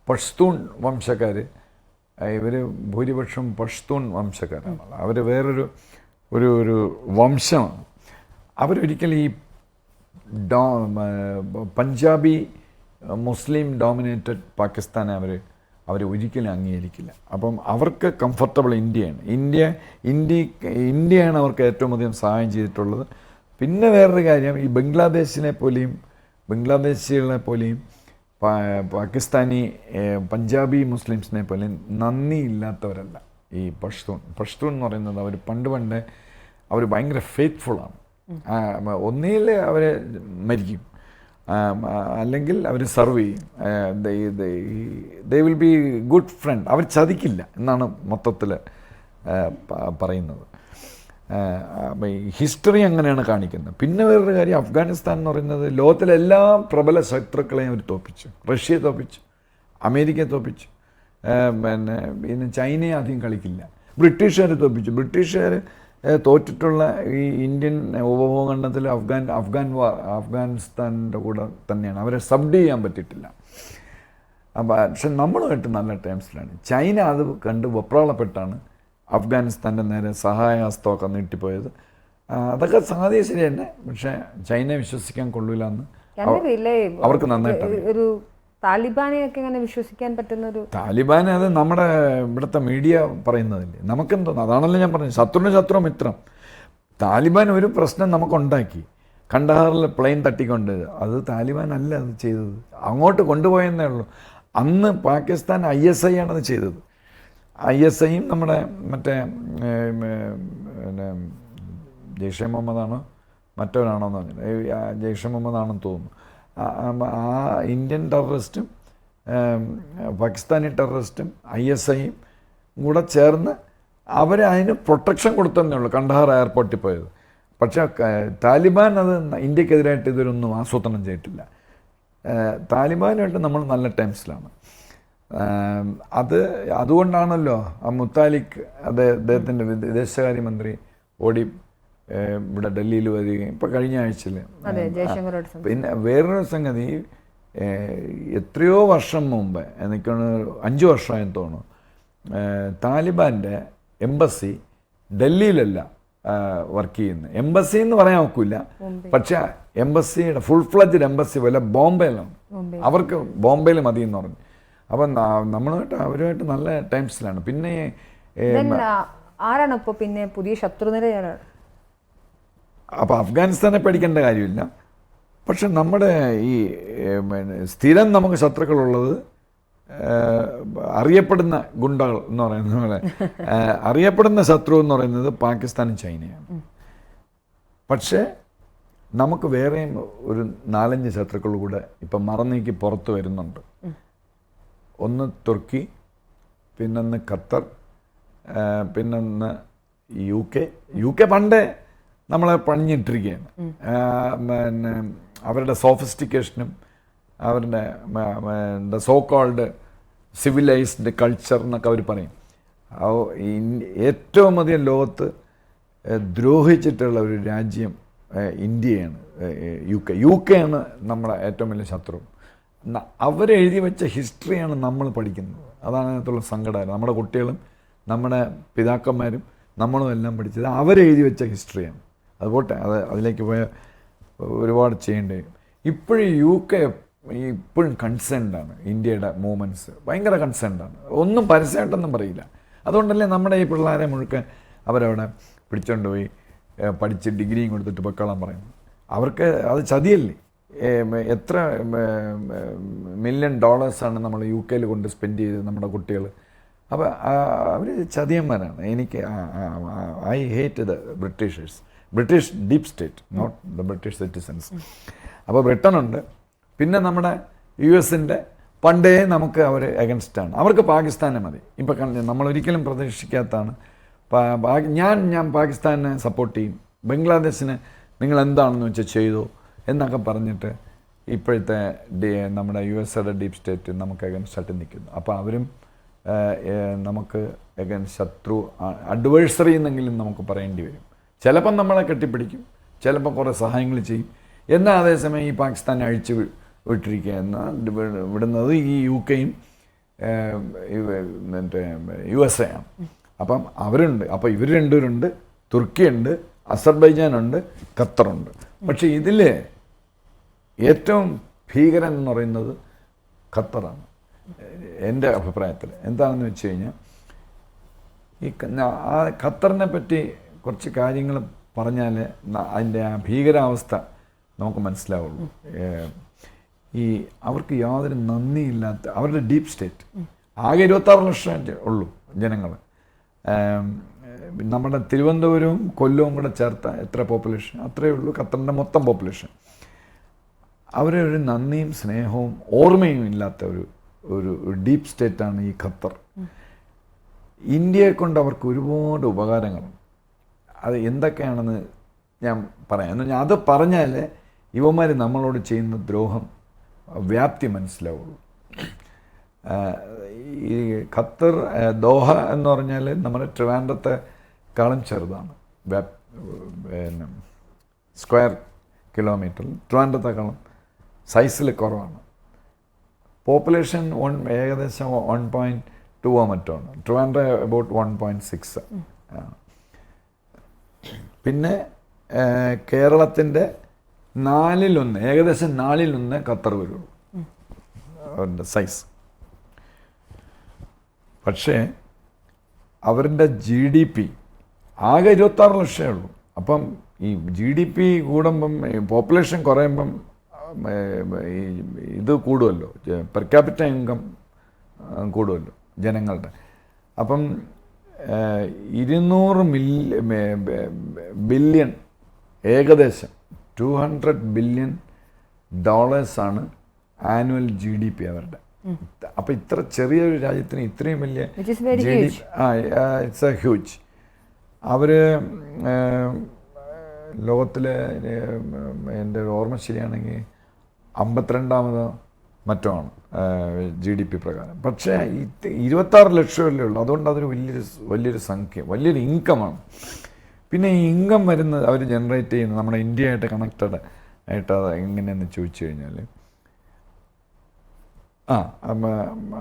പഷ്തൂൺ വംശക്കാർ, ഇവർ ഭൂരിപക്ഷം പഷ്തൂൺ വംശക്കാരാണ്. അവർ വേറൊരു ഒരു വംശമാണ്. അവരൊരിക്കലും ഈ പഞ്ചാബി മുസ്ലിം ഡോമിനേറ്റഡ് പാകിസ്ഥാനെ അവർ ഒരിക്കലും അംഗീകരിക്കില്ല. അപ്പം അവർക്ക് കംഫർട്ടബിൾ ഇന്ത്യയാണ് അവർക്ക് ഏറ്റവും അധികം സഹായം ചെയ്തിട്ടുള്ളത്. പിന്നെ വേറൊരു കാര്യം, ഈ ബംഗ്ലാദേശികളെ പോലെയും പാകിസ്ഥാനി പഞ്ചാബി മുസ്ലിംസിനെ പോലെയും നന്ദിയില്ലാത്തവരല്ല ഈ പഷ്തൂൺ എന്ന് പറയുന്നത്. അവർ പണ്ട് അവർ ഭയങ്കര ഫെയ്ത്ത്ഫുള്ളാണ്. ഒന്നിൽ അവർ മരിക്കും, അല്ലെങ്കിൽ അവർ സർവ് ചെയ്യും. They will be good friend. അവർ ചതിക്കില്ല എന്നാണ് മൊത്തത്തിൽ പറയുന്നത്. ഹിസ്റ്ററി അങ്ങനെയാണ് കാണിക്കുന്നത്. പിന്നെ വേറൊരു കാര്യം, അഫ്ഗാനിസ്ഥാൻ എന്ന് പറയുന്നത് ലോകത്തിലെ എല്ലാ പ്രബല ശത്രുക്കളെയും അവർ തോൽപ്പിച്ചു. റഷ്യയെ തോൽപ്പിച്ചു, അമേരിക്കയെ തോൽപ്പിച്ചു, പിന്നെ ചൈനയെ അധികം കളിക്കില്ല. ബ്രിട്ടീഷുകാരെ തോൽപ്പിച്ചു. ബ്രിട്ടീഷുകാർ തോറ്റിട്ടുള്ള ഈ ഇന്ത്യൻ ഉപഭൂഖണ്ഡത്തിൽ അഫ്ഗാനിസ്ഥാൻ്റെ കൂടെ തന്നെയാണ്. അവരെ സബ്ഡ്യൂ ചെയ്യാൻ പറ്റിയിട്ടില്ല. പക്ഷെ നമ്മളുമായിട്ട് നല്ല ടേംസിലാണ്. ചൈന അത് കണ്ട് വെപ്രാളപ്പെട്ടാണ് അഫ്ഗാനിസ്ഥാൻ്റെ നേരെ സഹായഹസ്തമൊക്കെ നീട്ടിപ്പോയത്. അതൊക്കെ സാധ്യത ശരി തന്നെ. പക്ഷേ ചൈനയെ വിശ്വസിക്കാൻ കൊള്ളില്ല എന്ന് അവർക്ക് നന്നായിട്ട് ഒരു താലിബാനെയൊക്കെ എങ്ങനെ വിശ്വസിക്കാൻ പറ്റുന്ന ഒരു താലിബാൻ, അത് നമ്മുടെ ഇവിടുത്തെ മീഡിയ പറയുന്നതല്ലേ. നമുക്കെന്തോന്നു, അതാണല്ലോ ഞാൻ പറഞ്ഞത്, ശത്രുവിന് ശത്രു മിത്രം. താലിബാൻ ഒരു പ്രശ്നം നമുക്കുണ്ടാക്കി. കണ്ടഹാറിൽ പ്ലെയിൻ തട്ടിക്കൊണ്ട്, അത് താലിബാൻ അല്ല അത് ചെയ്തത്, അങ്ങോട്ട് കൊണ്ടുപോയെന്നേ ഉള്ളൂ. അന്ന് പാകിസ്ഥാൻ ISI ആണത് ചെയ്തത്. ISIയും നമ്മുടെ മറ്റേ പിന്നെ ജെയ്ഷെ മുഹമ്മദാണോ മറ്റവരാണോ എന്ന് പറഞ്ഞത്, ജെയ്ഷെ മുഹമ്മദാണെന്ന് തോന്നുന്നു. ആ ഇന്ത്യൻ ടെററിസ്റ്റും പാകിസ്ഥാനി ടെററിസ്റ്റും ISIയും കൂടെ ചേർന്ന് അവർ അതിന് പ്രൊട്ടക്ഷൻ കൊടുത്തതന്നേ ഉള്ളൂ കണ്ഡഹാർ എയർപോർട്ടിൽ പോയത്. പക്ഷേ താലിബാൻ അത് ഇന്ത്യക്കെതിരായിട്ട് ഇതൊരൊന്നും ആസൂത്രണം ചെയ്തിട്ടില്ല. താലിബാനുമായിട്ട് നമ്മൾ നല്ല ടൈംസിലാണ്. അതുകൊണ്ടാണല്ലോ ആ മുത്താലിക് അദ്ദേഹത്തിൻ്റെ വിദേശകാര്യമന്ത്രി ഓടി ഇവിടെ ഡൽഹിയിൽ വരികയും ഇപ്പം കഴിഞ്ഞ ആഴ്ചയിൽ. പിന്നെ വേറൊരു സംഗതി, എത്രയോ വർഷം മുമ്പ്, എനിക്കാണ് 5 വർഷമായെന്ന് തോന്നുന്നു, താലിബാൻ്റെ എംബസി ഡൽഹിയിലല്ല വർക്ക് ചെയ്യുന്നത്. എംബസി എന്ന് പറയാൻ ഒക്കില്ല, പക്ഷെ എംബസിയുടെ ഫുൾ ഫ്ലഡ്ജഡ് എംബസി പോലെ ബോംബെയിലാണ്. അവർക്ക് ബോംബെയിൽ മതി എന്ന് പറഞ്ഞു. അപ്പം അവരുമായിട്ട് നല്ല ടൈംസിലാണ്. പിന്നെ ആരാണ് ഇപ്പോൾ പിന്നെ പുതിയ ശത്രുനിരയാണ്? അപ്പോൾ അഫ്ഗാനിസ്ഥാനെ പേടിക്കേണ്ട കാര്യമില്ല. പക്ഷെ നമ്മുടെ ഈ സ്ഥിരം നമുക്ക് ശത്രുക്കളുള്ളത് അറിയപ്പെടുന്ന ഗുണ്ടകൾ എന്ന് പറയുന്ന പോലെ അറിയപ്പെടുന്ന ശത്രു എന്ന് പറയുന്നത് പാകിസ്ഥാനും ചൈനയാണ്. പക്ഷേ നമുക്ക് വേറെയും ഒരു 4-5 ശത്രുക്കൾ കൂടെ ഇപ്പം മറന്നേക്ക് പുറത്ത് വരുന്നുണ്ട്. ഒന്ന് തുർക്കി, പിന്നൊന്ന് ഖത്തർ, പിന്നൊന്ന് യു കെ പണ്ടേ നമ്മളെ പണിഞ്ഞിട്ടിരിക്കുകയാണ്. പിന്നെ അവരുടെ സോഫിസ്റ്റിക്കേഷനും അവരുടെ സോ കോൾഡ് സിവിലൈസ്ഡ് കൾച്ചർ എന്നൊക്കെ അവർ പറയും. ഏറ്റവും അധികം ലോകത്ത് ദ്രോഹിച്ചിട്ടുള്ള ഒരു രാജ്യം ഇന്ത്യയാണ്. യു കെ ആണ് നമ്മളെ ഏറ്റവും വലിയ ശത്രു. അവരെഴുതി വെച്ച ഹിസ്റ്ററിയാണ് നമ്മൾ പഠിക്കുന്നത്. അതാണ് അതിനകത്തുള്ള സങ്കടം. നമ്മുടെ കുട്ടികളും നമ്മുടെ പിതാക്കന്മാരും നമ്മളും എല്ലാം പഠിച്ചത് അവരെഴുതി വെച്ച ഹിസ്റ്ററിയാണ്. അതുപോട്ടെ, അതിലേക്ക് പോയ ഒരുപാട് ചെയ്യേണ്ടി വരും. ഇപ്പോഴും യു കെ ഇപ്പോഴും കൺസേൺഡാണ്. ഇന്ത്യയുടെ മൂവ്മെൻറ്റ്സ് ഭയങ്കര കൺസേൺഡാണ്. ഒന്നും പരസ്യമായിട്ടൊന്നും പറയില്ല. അതുകൊണ്ടല്ലേ നമ്മുടെ ഈ പിള്ളേരെ മുഴുക്കെ അവരവിടെ പിടിച്ചുകൊണ്ട് പോയി പഠിച്ച് ഡിഗ്രിയും കൊടുത്തിട്ട് പൊക്കോളാൻ പറയുന്നു. അവർക്ക് അത് ചതിയല്ലേ. എത്ര $1 million നമ്മൾ യു കെയിൽ കൊണ്ട് സ്പെൻഡ് ചെയ്ത് നമ്മുടെ കുട്ടികൾ. അപ്പോൾ അവർ ചതിയന്മാരാണ്. എനിക്ക് I hate the British deep state, not the British citizens. അപ്പോൾ ബ്രിട്ടനുണ്ട്, പിന്നെ നമ്മുടെ US-ൻ്റെ പണ്ടേ നമുക്ക് അവർ എഗൻസ്റ്റാണ്. അവർക്ക് പാകിസ്ഥാനെ മതി. ഇപ്പം നമ്മളൊരിക്കലും പ്രതീക്ഷിക്കാത്തതാണ്. ഞാൻ പാകിസ്ഥാനെ സപ്പോർട്ട് ചെയ്യും, ബംഗ്ലാദേശിന് നിങ്ങൾ എന്താണെന്ന് വെച്ചാൽ ചെയ്തു എന്നൊക്കെ പറഞ്ഞിട്ട് ഇപ്പോഴത്തെ നമ്മുടെ USA-യുടെ ഡീപ് സ്റ്റേറ്റ് നമുക്ക് എഗൻസ്റ്റായിട്ട് നിൽക്കുന്നു. അപ്പോൾ അവരും നമുക്ക് ശത്രു അഡ്വേഴ്സറി എന്നെങ്കിലും നമുക്ക് പറയേണ്ടി വരും. ചിലപ്പം നമ്മളെ കെട്ടിപ്പിടിക്കും, ചിലപ്പോൾ കുറേ സഹായങ്ങൾ ചെയ്യും. എന്നാൽ അതേസമയം ഈ പാകിസ്ഥാനെ അഴിച്ചു വിട്ടിരിക്കുക എന്നാൽ വിടുന്നത് ഈ യു കെയും മറ്റേ USA ആണ്. അപ്പം അവരുണ്ട്. അപ്പോൾ ഇവർ രണ്ടുപേരുണ്ട്, തുർക്കിയുണ്ട്, അസർബൈജാനുണ്ട്, ഖത്തറുണ്ട്. പക്ഷേ ഇതിൽ ഏറ്റവും ഭീകരൻ എന്ന് പറയുന്നത് ഖത്തറാണ് എൻ്റെ അഭിപ്രായത്തിൽ. എന്താണെന്ന് വെച്ച് കഴിഞ്ഞാൽ ഈ ഖത്തറിനെ പറ്റി കുറച്ച് കാര്യങ്ങൾ പറഞ്ഞാൽ അതിൻ്റെ ആ ഭീകരാവസ്ഥ നമുക്ക് മനസ്സിലാവുള്ളൂ. ഈ അവർക്ക് യാതൊരു നന്ദിയില്ലാത്ത അവരുടെ ഡീപ് സ്റ്റേറ്റ്. ആകെ 26 ലക്ഷം ഉള്ളൂ ജനങ്ങൾ. നമ്മുടെ തിരുവനന്തപുരവും കൊല്ലവും കൂടെ ചേർത്ത എത്ര പോപ്പുലേഷൻ അത്രയേ ഉള്ളൂ ഖത്തറിൻ്റെ മൊത്തം പോപ്പുലേഷൻ. അവരെ ഒരു നന്ദിയും സ്നേഹവും ഓർമ്മയും ഇല്ലാത്ത ഒരു ഡീപ് സ്റ്റേറ്റാണ് ഈ ഖത്തർ. ഇന്ത്യയെ കൊണ്ട് അവർക്ക് ഒരുപാട് ഉപകാരങ്ങളുണ്ട്. അത് എന്തൊക്കെയാണെന്ന് ഞാൻ പറയാം. എന്ന് പറഞ്ഞാൽ അത് പറഞ്ഞാൽ ഇവന്മാർ നമ്മളോട് ചെയ്യുന്ന ദ്രോഹം വ്യാപ്തി മനസ്സിലാവുള്ളൂ. ഈ ഖത്തർ ദോഹ എന്ന് പറഞ്ഞാൽ നമ്മുടെ ട്രിവാൻഡ്രത്തെക്കാളും ചെറുതാണ്. പിന്നെ സ്ക്വയർ കിലോമീറ്ററിൽ ട്രിവാൻഡ്രത്തെക്കാളും സൈസിൽ കുറവാണ്. പോപ്പുലേഷൻ ഏകദേശം 1.2 മറ്റാണ്. ട്രിവാൻഡ്രം അബൌട്ട് 1.6. പിന്നെ കേരളത്തിൻ്റെ 4/1 ഏകദേശം 4/1 ഖത്തർ വരുള്ളൂ അവരുടെ സൈസ്. പക്ഷേ അവരുടെ GDP ആകെ 26 ലക്ഷമേ ഉള്ളൂ. അപ്പം ഈ GDP കൂടുമ്പം പോപ്പുലേഷൻ കുറയുമ്പം ഇത് കൂടുമല്ലോ, പെർ ക്യാപിറ്റ ഇൻകം കൂടുമല്ലോ ജനങ്ങളുടെ. അപ്പം 200 ബില്യൺ ഏകദേശം $200 ബില്യൺ ആനുവൽ GDP അവരുടെ അപ്പോൾ ഇത്ര ചെറിയൊരു രാജ്യത്തിന് ഇത്രയും വലിയ Which is very GDP huge. It's a huge. അവർ ലോകത്തിലെ എൻ്റെ ഒരു ഓർമ്മ ശരിയാണെങ്കിൽ 52ാമതോ മറ്റോ ആണ് GDP പ്രകാരം. പക്ഷേ 26 ലക്ഷമല്ലേ ഉള്ളൂ. അതുകൊണ്ട് അതൊരു വലിയൊരു സംഖ്യ, വലിയൊരു ഇൻകമാണ്. പിന്നെ ഈ ഇൻകം വരുന്നത് അവർ ജനറേറ്റ് ചെയ്യുന്നത് നമ്മുടെ ഇന്ത്യയായിട്ട് കണക്റ്റഡ് ആയിട്ട് അത് എങ്ങനെയെന്ന് ചോദിച്ചു കഴിഞ്ഞാൽ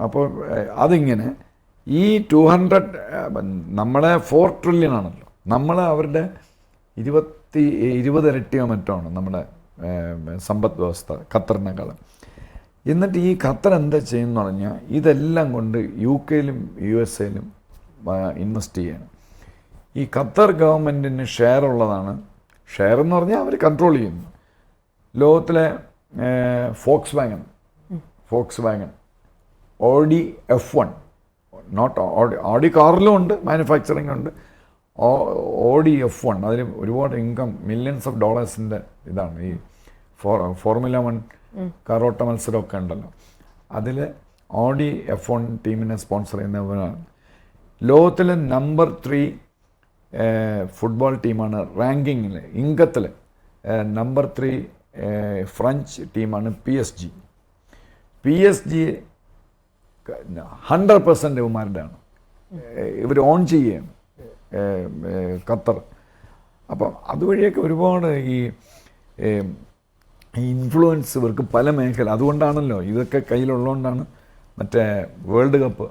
അപ്പോൾ അതിങ്ങനെ ഈ 200 നമ്മളെ 4 ട്രില്യൺ ആണല്ലോ, നമ്മൾ അവരുടെ 20 ഇരട്ടിയോ മറ്റോ ആണ് നമ്മുടെ സമ്പദ് വ്യവസ്ഥ ഖത്തറിനേക്കാളും. എന്നിട്ട് ഈ ഖത്തർ എന്താ ചെയ്യുമെന്ന് പറഞ്ഞാൽ ഇതെല്ലാം കൊണ്ട് UK-ലും USA-ലും ഇൻവെസ്റ്റ് ചെയ്യണം. ഈ ഖത്തർ ഗവൺമെൻറ്റിന് ഷെയർ ഉള്ളതാണ്. ഷെയർ എന്ന് പറഞ്ഞാൽ അവർ കൺട്രോൾ ചെയ്യുന്നു. ലോകത്തിലെ Volkswagen Audi F1, not Audi കാറിലും ഉണ്ട്, മാനുഫാക്ചറിങ് ഉണ്ട്. ഓഡി F1 അതിൽ ഒരുപാട് ഇൻകം, മില്യൺസ് ഓഫ് ഡോളേഴ്സിൻ്റെ ഇതാണ്. ഈ ഫോർമുല 1 കാറോട്ട മത്സരമൊക്കെ ഉണ്ടല്ലോ, അതിൽ ഓഡി F1 ടീമിനെ സ്പോൺസർ ചെയ്യുന്നവരാണ്. ലോകത്തിലെ നമ്പർ 3 ഫുട്ബോൾ ടീമാണ് റാങ്കിങ്ങിൽ. ഇൻകത്തിൽ നമ്പർ 3 ഫ്രഞ്ച് ടീമാണ് PSG. 100% ഇവന്മാരുടെ ആണ്. ഇവർ ഓൺ ചെയ്യുകയാണ് ഖത്തർ. അപ്പം അതുവഴിയൊക്കെ ഒരുപാട് ഈ ഇൻഫ്ലുവൻസ് ഇവർക്ക് പല മേഖല. അതുകൊണ്ടാണല്ലോ ഇതൊക്കെ കയ്യിലുള്ളതുകൊണ്ടാണ് മറ്റേ വേൾഡ് കപ്പ്,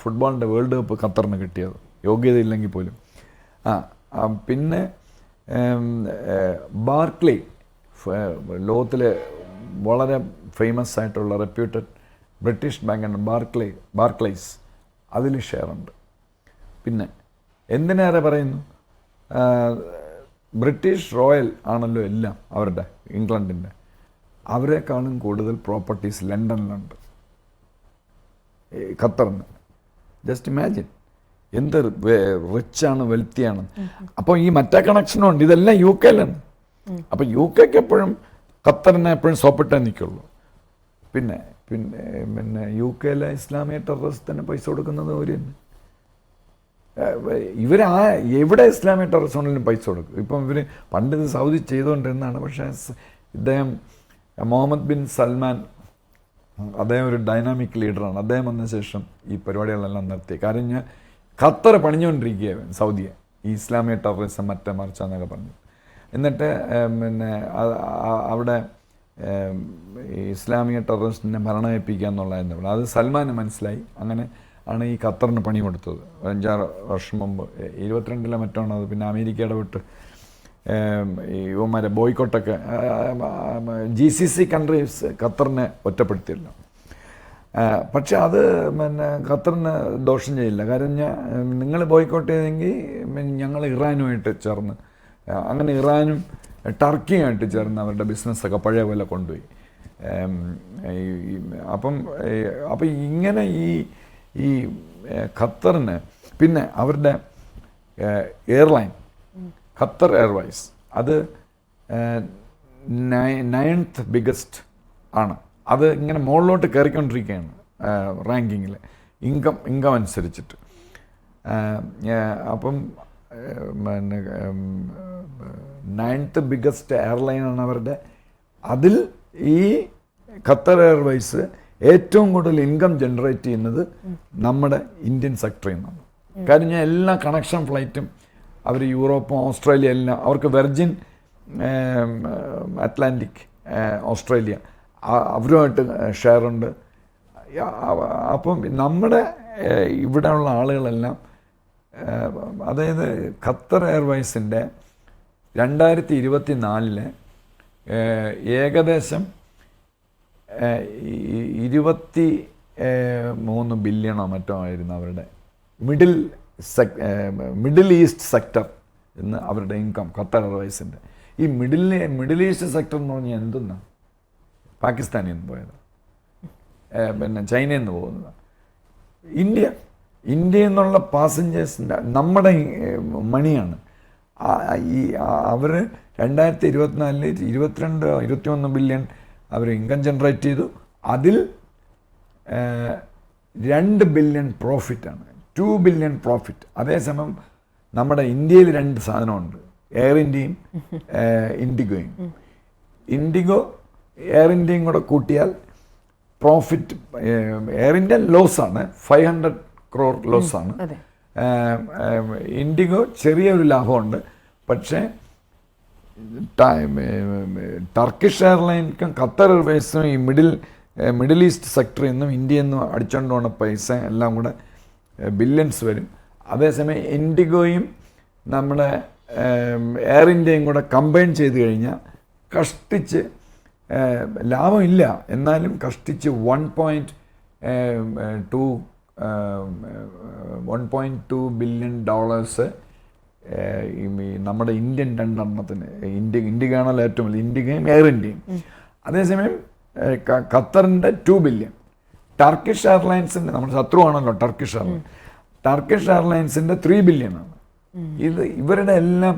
ഫുട്ബോളിൻ്റെ വേൾഡ് കപ്പ് ഖത്തറിന് കിട്ടിയത്, യോഗ്യതയില്ലെങ്കിൽ പോലും. പിന്നെ ബാർക്ലേ, ലോകത്തിലെ വളരെ ഫേമസ് ആയിട്ടുള്ള റെപ്യൂട്ടഡ് ബ്രിട്ടീഷ് ബാങ്കാണ് ബാർക്ലൈസ്, അതിൽ ഷെയറുണ്ട്. പിന്നെ എന്തിനേറെ പറയുന്നു, ബ്രിട്ടീഷ് റോയൽ ആണല്ലോ എല്ലാം അവരുടെ, ഇംഗ്ലണ്ടിൻ്റെ. അവരെക്കാളും കൂടുതൽ പ്രോപ്പർട്ടീസ് ലണ്ടനിലുണ്ട് ഖത്തറിന്. ജസ്റ്റ് ഇമാജിൻ എന്ത് റിച്ചാണ്, വെൽത്തിയാണ്. അപ്പോൾ ഈ മറ്റേ കണക്ഷനും ഉണ്ട്. ഇതെല്ലാം UK-ലാണ്. അപ്പോൾ UK-ക്ക് എപ്പോഴും ഖത്തറിനെ എപ്പോഴും സോപ്പിട്ടേ നിൽക്കുള്ളൂ. പിന്നെ UK-ലെ ഇസ്ലാമിക ടെററിസത്തിന് പൈസ കൊടുക്കുന്നത് അവർ തന്നെ. എവിടെ ഇസ്ലാമിക ടെററിസത്തിനും പൈസ കൊടുക്കും. ഇപ്പം ഇവർ പണ്ട് ഇത് സൗദി ചെയ്തുകൊണ്ടിരുന്നതാണ്. പക്ഷേ ഇദ്ദേഹം മുഹമ്മദ് ബിൻ സൽമാൻ, അദ്ദേഹം ഒരു ഡൈനാമിക് ലീഡറാണ്. അദ്ദേഹം വന്ന ശേഷം ഈ പരിപാടികളെല്ലാം നിർത്തി. കാരണം ഞാൻ ഖത്തർ പണിഞ്ഞുകൊണ്ടിരിക്കുകയാണ് സൗദിയെ, ഈ ഇസ്ലാമിക ടെററിസം മറ്റേ മറിച്ചാന്നൊക്കെ പറഞ്ഞു. എന്നിട്ട് അവിടെ ഇസ്ലാമിക ടെററിസ്റ്റിനെ ഭരണമേൽപ്പിക്കുക എന്നുള്ളതായിരുന്നു. അത് സൽമാന് മനസ്സിലായി. അങ്ങനെ ആണ് ഈ ഖത്തറിന് പണി കൊടുത്തത് 5-6 വർഷം മുമ്പ്. 22 മറ്റാണ് അത്. പിന്നെ അമേരിക്ക ഇടപെട്ട് ഇവന്മാരെ ബോയ്ക്കോട്ടൊക്കെ GCC കൺട്രീസ് ഖത്തറിനെ ഒറ്റപ്പെടുത്തിയല്ലോ. പക്ഷെ അത് ഖത്തറിന് ദോഷം ചെയ്യില്ല. കാരണം നിങ്ങൾ ബോയ്ക്കോട്ട് ചെയ്തെങ്കിൽ ഞങ്ങൾ ഇറാനുമായിട്ട് ചേർന്ന്, അങ്ങനെ ഇറാനും ടർക്കിയുമായിട്ട് ചേർന്ന് അവരുടെ ബിസിനസ്സൊക്കെ പഴയ പോലെ കൊണ്ടുപോയി. അപ്പം ഇങ്ങനെ ഈ ഖത്തറിന് പിന്നെ അവരുടെ എയർലൈൻ ഖത്തർ എയർവൈസ്, അത് 9th ബിഗസ്റ്റ് ആണ്. അത് ഇങ്ങനെ മുകളിലോട്ട് കയറിക്കൊണ്ടിരിക്കുകയാണ് റാങ്കിങ്ങിൽ, ഇൻകം അനുസരിച്ചിട്ട്. അപ്പം 9th ബിഗസ്റ്റ് എയർലൈനാണ് അവരുടെ. അതിൽ ഈ ഖത്തർ എയർവൈസ് ഏറ്റവും കൂടുതൽ ഇൻകം ജനറേറ്റ് ചെയ്യുന്നത് നമ്മുടെ ഇന്ത്യൻ സെക്ടറിൽ നിന്നാണ്. കാര്യം എല്ലാ കണക്ഷൻ ഫ്ലൈറ്റും അവർ യൂറോപ്പും ഓസ്ട്രേലിയ എല്ലാം, അവർക്ക് വെർജിൻ അറ്റ്ലാന്റിക് ഓസ്ട്രേലിയ അവരുമായിട്ട് ഷെയറുണ്ട്. അപ്പം നമ്മുടെ ഇവിടെയുള്ള ആളുകളെല്ലാം, അതായത് ഖത്തർ എയർവൈസിൻ്റെ 2024 ഏകദേശം 23 ബില്യണോ മറ്റോ ആയിരുന്നു അവരുടെ മിഡിൽ ഈസ്റ്റ് സെക്ടർ എന്ന് അവരുടെ ഇൻകം ഖത്തർ എയർവൈസിൻ്റെ. ഈ മിഡിൽ ഈസ്റ്റ് സെക്ടർ എന്ന് പറഞ്ഞാൽ എന്തെന്നാണ്? പാകിസ്ഥാനിൽ നിന്ന് പോയത്, പിന്നെ ചൈനയിൽ നിന്ന് പോകുന്നത്, ഇന്ത്യയിൽ നിന്നുള്ള പാസഞ്ചേഴ്സിൻ്റെ നമ്മുടെ മണിയാണ്. അവർ 2024 22-21 ബില്യൺ അവർ ഇൻകം ജനറേറ്റ് ചെയ്തു. അതിൽ 2 ബില്യൺ പ്രോഫിറ്റാണ്, 2 ബില്യൺ പ്രോഫിറ്റ്. അതേസമയം നമ്മുടെ ഇന്ത്യയിൽ 2 സാധനമുണ്ട്, എയർ ഇന്ത്യയും ഇൻഡിഗോയും. ഇൻഡിഗോ എയർ ഇന്ത്യയും കൂടെ കൂട്ടിയാൽ പ്രോഫിറ്റ്, എയർ ഇന്ത്യ ലോസാണ്, 500 crore ലോസാണ്. ഇൻഡിഗോ ചെറിയൊരു ലാഭമുണ്ട്. പക്ഷേ ടർക്കിഷ് എയർലൈൻക്കും ഖത്തർ എയർവേസിനും ഈ മിഡിൽ ഈസ്റ്റ് സെക്ടറിൽ നിന്നും ഇന്ത്യയിൽ നിന്നും അടിച്ചുകൊണ്ട് പോകുന്ന പൈസ എല്ലാം കൂടെ ബില്യൺസ് വരും. അതേസമയം ഇൻഡിഗോയും നമ്മുടെ എയർ ഇന്ത്യയും കൂടെ കമ്പൈൻ ചെയ്ത് കഴിഞ്ഞാൽ കഷ്ടിച്ച് ലാഭമില്ല, എന്നാലും കഷ്ടിച്ച് 1.2 ബില്യൺ ഡോളേഴ്സ് നമ്മുടെ ഇന്ത്യൻ 2 എണ്ണത്തിന്, ഇന്ത്യക്കാണല്ലോ ഏറ്റവും വലിയ, ഇന്ത്യയും എയർ ഇന്ത്യയും. അതേസമയം ഖത്തറിൻ്റെ 2 ബില്യൺ, ടർക്കിഷ് എയർലൈൻസിൻ്റെ, നമ്മുടെ ശത്രുവാണല്ലോ ടർക്കിഷ് എയർലൈൻസിൻ്റെ 3 ബില്യണാണ്. ഇവരുടെ എല്ലാം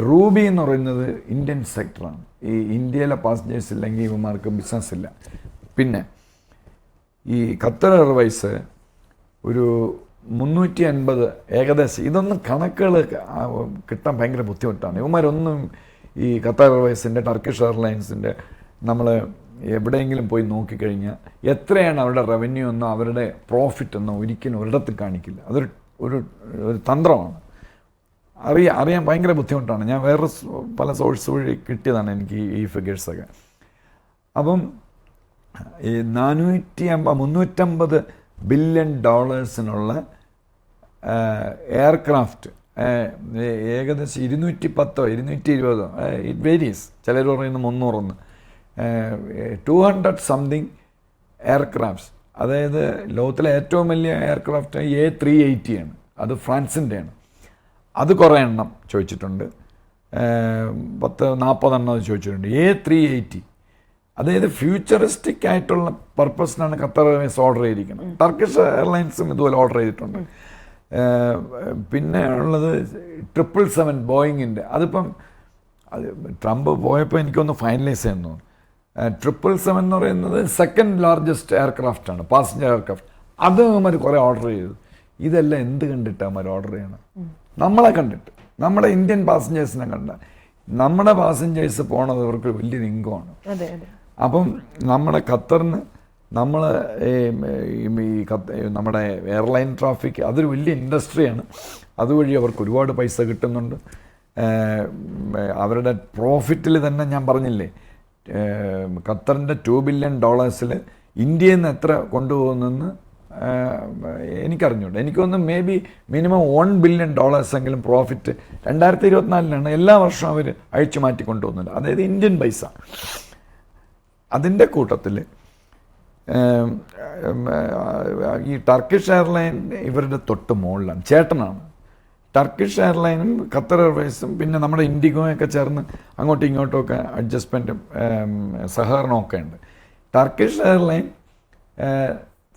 റൂബി എന്ന് പറയുന്നത് ഇന്ത്യൻ സെക്ടറാണ്. ഈ ഇന്ത്യയിലെ പാസഞ്ചേഴ്സ് ഇല്ലെങ്കിൽ ഇവന്മാർക്ക് ബിസിനസ് ഇല്ല. പിന്നെ ഈ ഖത്തർ എയർവൈസ് ഒരു 350 ഏകദേശം, ഇതൊന്നും കണക്കുകൾ കിട്ടാൻ ഭയങ്കര ബുദ്ധിമുട്ടാണ്. ഇവന്മാരൊന്നും ഈ ഖത്തർ എയർവൈസിൻ്റെ ടർക്കിഷ് എയർലൈൻസിൻ്റെ നമ്മൾ എവിടെയെങ്കിലും പോയി നോക്കിക്കഴിഞ്ഞാൽ എത്രയാണ് അവരുടെ റവന്യൂ എന്നോ അവരുടെ പ്രോഫിറ്റ് എന്നോ ഒരിക്കലും ഒരിടത്ത് കാണിക്കില്ല. അതൊരു ഒരു തന്ത്രമാണ്. അറിയാൻ ഭയങ്കര ബുദ്ധിമുട്ടാണ്. ഞാൻ വേറെ പല സോഴ്സ് വഴി കിട്ടിയതാണ് എനിക്ക് ഈ ഫിഗേഴ്സൊക്കെ. അപ്പം ഈ 350 ബില്യൺ ഡോളേഴ്സിനുള്ള എയർക്രാഫ്റ്റ്, ഏകദേശം 210 220, ഇറ്റ് വേരീസ്, ചിലർ പറയുന്നത് 300, 200 സംതിങ് എയർക്രാഫ്റ്റ്സ്. അതായത് ലോകത്തിലെ ഏറ്റവും വലിയ എയർക്രാഫ്റ്റ് A380 ആണ്, അത് ഫ്രാൻസിൻ്റെയാണ്. അത് കുറേ എണ്ണം ചോദിച്ചിട്ടുണ്ട്, 40 എണ്ണം ചോദിച്ചിട്ടുണ്ട്. A380 അതായത് ഫ്യൂച്ചറിസ്റ്റിക് ആയിട്ടുള്ള പർപ്പസിനാണ് ഖത്തർ എയർവേസ് ഓർഡർ ചെയ്തിരിക്കുന്നത്. ടർക്കിഷ് എയർലൈൻസും ഇതുപോലെ ഓർഡർ ചെയ്തിട്ടുണ്ട്. പിന്നെ ഉള്ളത് 777 ബോയിങ്ങിൻ്റെ, അതിപ്പം ട്രംപ് പോയപ്പോൾ എനിക്കൊന്ന് ഫൈനലൈസ് ചെയ്യുന്നു. 777 എന്ന് പറയുന്നത് സെക്കൻഡ് ലാർജസ്റ്റ് എയർക്രാഫ്റ്റാണ്, പാസഞ്ചർ എയർക്രാഫ്റ്റ്. അത് അവന്മാർ കുറേ ഓർഡർ ചെയ്തു. ഇതെല്ലാം എന്ത് കണ്ടിട്ടാണ് അവന്മാർ ഓർഡർ ചെയ്യണം? നമ്മളെ കണ്ടിട്ട്, നമ്മുടെ ഇന്ത്യൻ പാസഞ്ചേഴ്സിനെ കണ്ട. നമ്മുടെ പാസഞ്ചേഴ്സ് പോണത് അവർക്ക് വലിയൊരു ഇൻകമാണ്. അപ്പം നമ്മുടെ ഖത്തറിന് നമ്മൾ നമ്മുടെ എയർലൈൻ ട്രാഫിക് അതൊരു വലിയ ഇൻഡസ്ട്രിയാണ്. അതുവഴി അവർക്ക് ഒരുപാട് പൈസ കിട്ടുന്നുണ്ട്. അവരുടെ പ്രോഫിറ്റിൽ തന്നെ ഞാൻ പറഞ്ഞില്ലേ, ഖത്തറിൻ്റെ 2 ബില്യൺ ഡോളേഴ്സിൽ ഇന്ത്യയിൽ നിന്ന് എത്ര കൊണ്ടുപോകുന്നെന്ന് എനിക്കറിഞ്ഞൂടെ. എനിക്കൊന്ന് may be minimum 1 billion dollars എങ്കിലും പ്രോഫിറ്റ് 2024 എല്ലാ വർഷവും അവർ അഴിച്ചു മാറ്റി കൊണ്ടുപോകുന്നുണ്ട്. അതായത് ഇന്ത്യൻ പൈസ. അതിൻ്റെ കൂട്ടത്തിൽ ഈ ടർക്കിഷ് എയർലൈൻ ഇവരുടെ തൊട്ട് മുകളിലാണ്, ചേട്ടനാണ്. ടർക്കിഷ് എയർലൈനും ഖത്തർ എയർവേസും പിന്നെ നമ്മുടെ ഇൻഡിഗോയൊക്കെ ചേർന്ന് അങ്ങോട്ടും ഇങ്ങോട്ടുമൊക്കെ അഡ്ജസ്റ്റ്മെൻറ്റും സഹകരണമൊക്കെ ഉണ്ട്. Turkish airline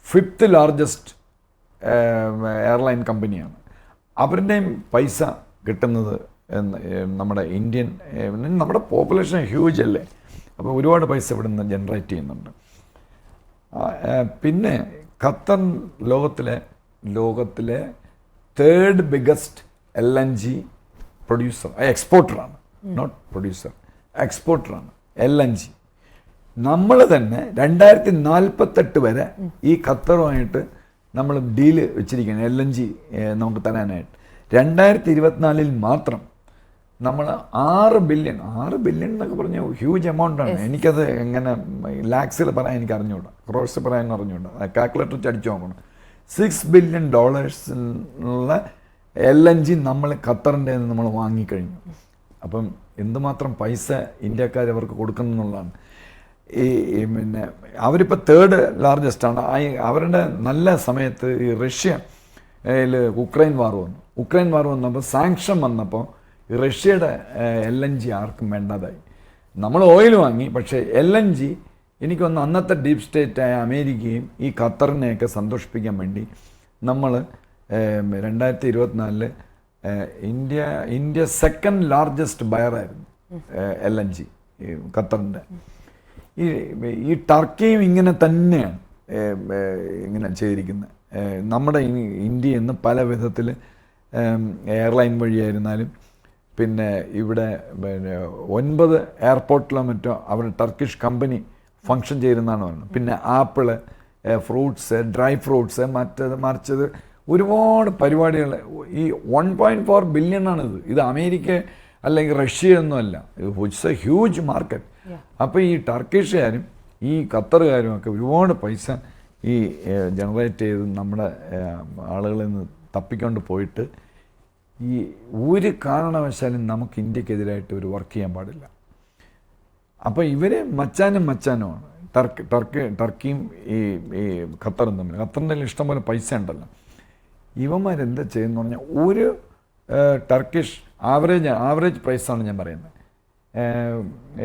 5th largest airline കമ്പനിയാണ്. അവരുടെയും പൈസ കിട്ടുന്നത് നമ്മുടെ ഇന്ത്യൻ, നമ്മുടെ പോപ്പുലേഷൻ ഹ്യൂജ് അല്ലേ, അപ്പോൾ ഒരുപാട് പൈസ ഇവിടെ നിന്ന് ജനറേറ്റ് ചെയ്യുന്നുണ്ട്. പിന്നെ ഖത്തർ ലോകത്തിലെ 3rd ബിഗസ്റ്റ് LNG പ്രൊഡ്യൂസർ, എക്സ്പോർട്ടറാണ്, നോട്ട് പ്രൊഡ്യൂസർ, എക്സ്പോർട്ടറാണ് LNG. നമ്മൾ തന്നെ 2048 വരെ ഈ ഖത്തറുമായിട്ട് നമ്മൾ ഡീല് വെച്ചിരിക്കുകയാണ് LNG നമുക്ക് തരാനായിട്ട്. 2024 മാത്രം നമ്മൾ 6 ബില്യൺ എന്നൊക്കെ പറഞ്ഞ ഹ്യൂജ് എമൗണ്ടാണ്. എനിക്കത് എങ്ങനെ ലാക്സിൽ പറയാൻ എനിക്ക് അറിഞ്ഞുകൂടാ, ക്രോഴ്സ് പറയാൻ അറിഞ്ഞുകൂടാ, കാൽക്കുലേറ്റർ വെച്ച് അടിച്ചു നോക്കണം. 6 ബില്യൺ ഡോളേഴ്സിനുള്ള LNG നമ്മൾ ഖത്തറിൻ്റെ നമ്മൾ വാങ്ങിക്കഴിഞ്ഞു. അപ്പം എന്തുമാത്രം പൈസ ഇന്ത്യക്കാർ അവർക്ക് കൊടുക്കുന്നുള്ളതാണ്. പിന്നെ അവരിപ്പോൾ 3rd ലാർജസ്റ്റാണ്. അവരുടെ നല്ല സമയത്ത് ഈ റഷ്യയിൽ ഉക്രൈൻ വാർ വന്നപ്പോൾ സാങ്ഷൻ വന്നപ്പോൾ റഷ്യയുടെ LNG ആർക്കും വേണ്ടതായി. നമ്മൾ ഓയിൽ വാങ്ങി, പക്ഷേ LNG എനിക്കൊന്ന് അന്നത്തെ ഡീപ് സ്റ്റേറ്റായ അമേരിക്കയും ഈ ഖത്തറിനെയൊക്കെ സന്തോഷിപ്പിക്കാൻ വേണ്ടി നമ്മൾ 2024 ഇന്ത്യ 2nd ലാർജസ്റ്റ് ബയറായിരുന്നു LNG ഖത്തറിൻ്റെ. ഈ ടർക്കിയും ഇങ്ങനെ തന്നെയാണ്. ഇങ്ങനെ ചെയ്തിരിക്കുന്നത്. നമ്മുടെ ഇന്ത്യയിൽ നിന്ന് പല വിധത്തിൽ എയർലൈൻ വഴിയായിരുന്നാലും പിന്നെ ഇവിടെ 9 എയർപോർട്ടിലോ മറ്റോ അവർ ടർക്കിഷ് കമ്പനി ഫങ്ഷൻ ചെയ്യുന്നതാണ് പറയുന്നത്. പിന്നെ ആപ്പിള്, ഫ്രൂട്ട്സ്, ഡ്രൈ ഫ്രൂട്ട്സ്, മറിച്ചത് ഒരുപാട് പരിപാടികൾ. ഈ 1.4 ബില്യൺ ആണിത്. ഇത് അമേരിക്ക അല്ലെങ്കിൽ റഷ്യ ഒന്നുമല്ല, ഇറ്റ്സ് എ ഹ്യൂജ് മാർക്കറ്റ്. അപ്പോൾ ഈ ടർക്കിഷുകാരും ഈ ഖത്തറുകാരും ഒക്കെ ഒരുപാട് പൈസ ഈ ജനറേറ്റ് ചെയ്ത് നമ്മുടെ ആളുകളിൽ നിന്ന് തപ്പിക്കൊണ്ട് പോയിട്ട് ഈ ഒരു കാരണവശാലും നമുക്ക് ഇന്ത്യക്കെതിരായിട്ട് ഒരു വർക്ക് ചെയ്യാൻ പാടില്ല. അപ്പോൾ ഇവർ മച്ചാനുമാണ്. ടർക്കിയും ഈ ഖത്തറും തമ്മിൽ. ഖത്തറിൻ്റെ ഇഷ്ടംപോലെ പൈസ ഉണ്ടല്ലോ. ഇവന്മാരെന്താ ചെയ്യുന്നു പറഞ്ഞാൽ ഒരു ടർക്കിഷ് ആവറേജ് പ്രൈസാണ് ഞാൻ പറയുന്നത്.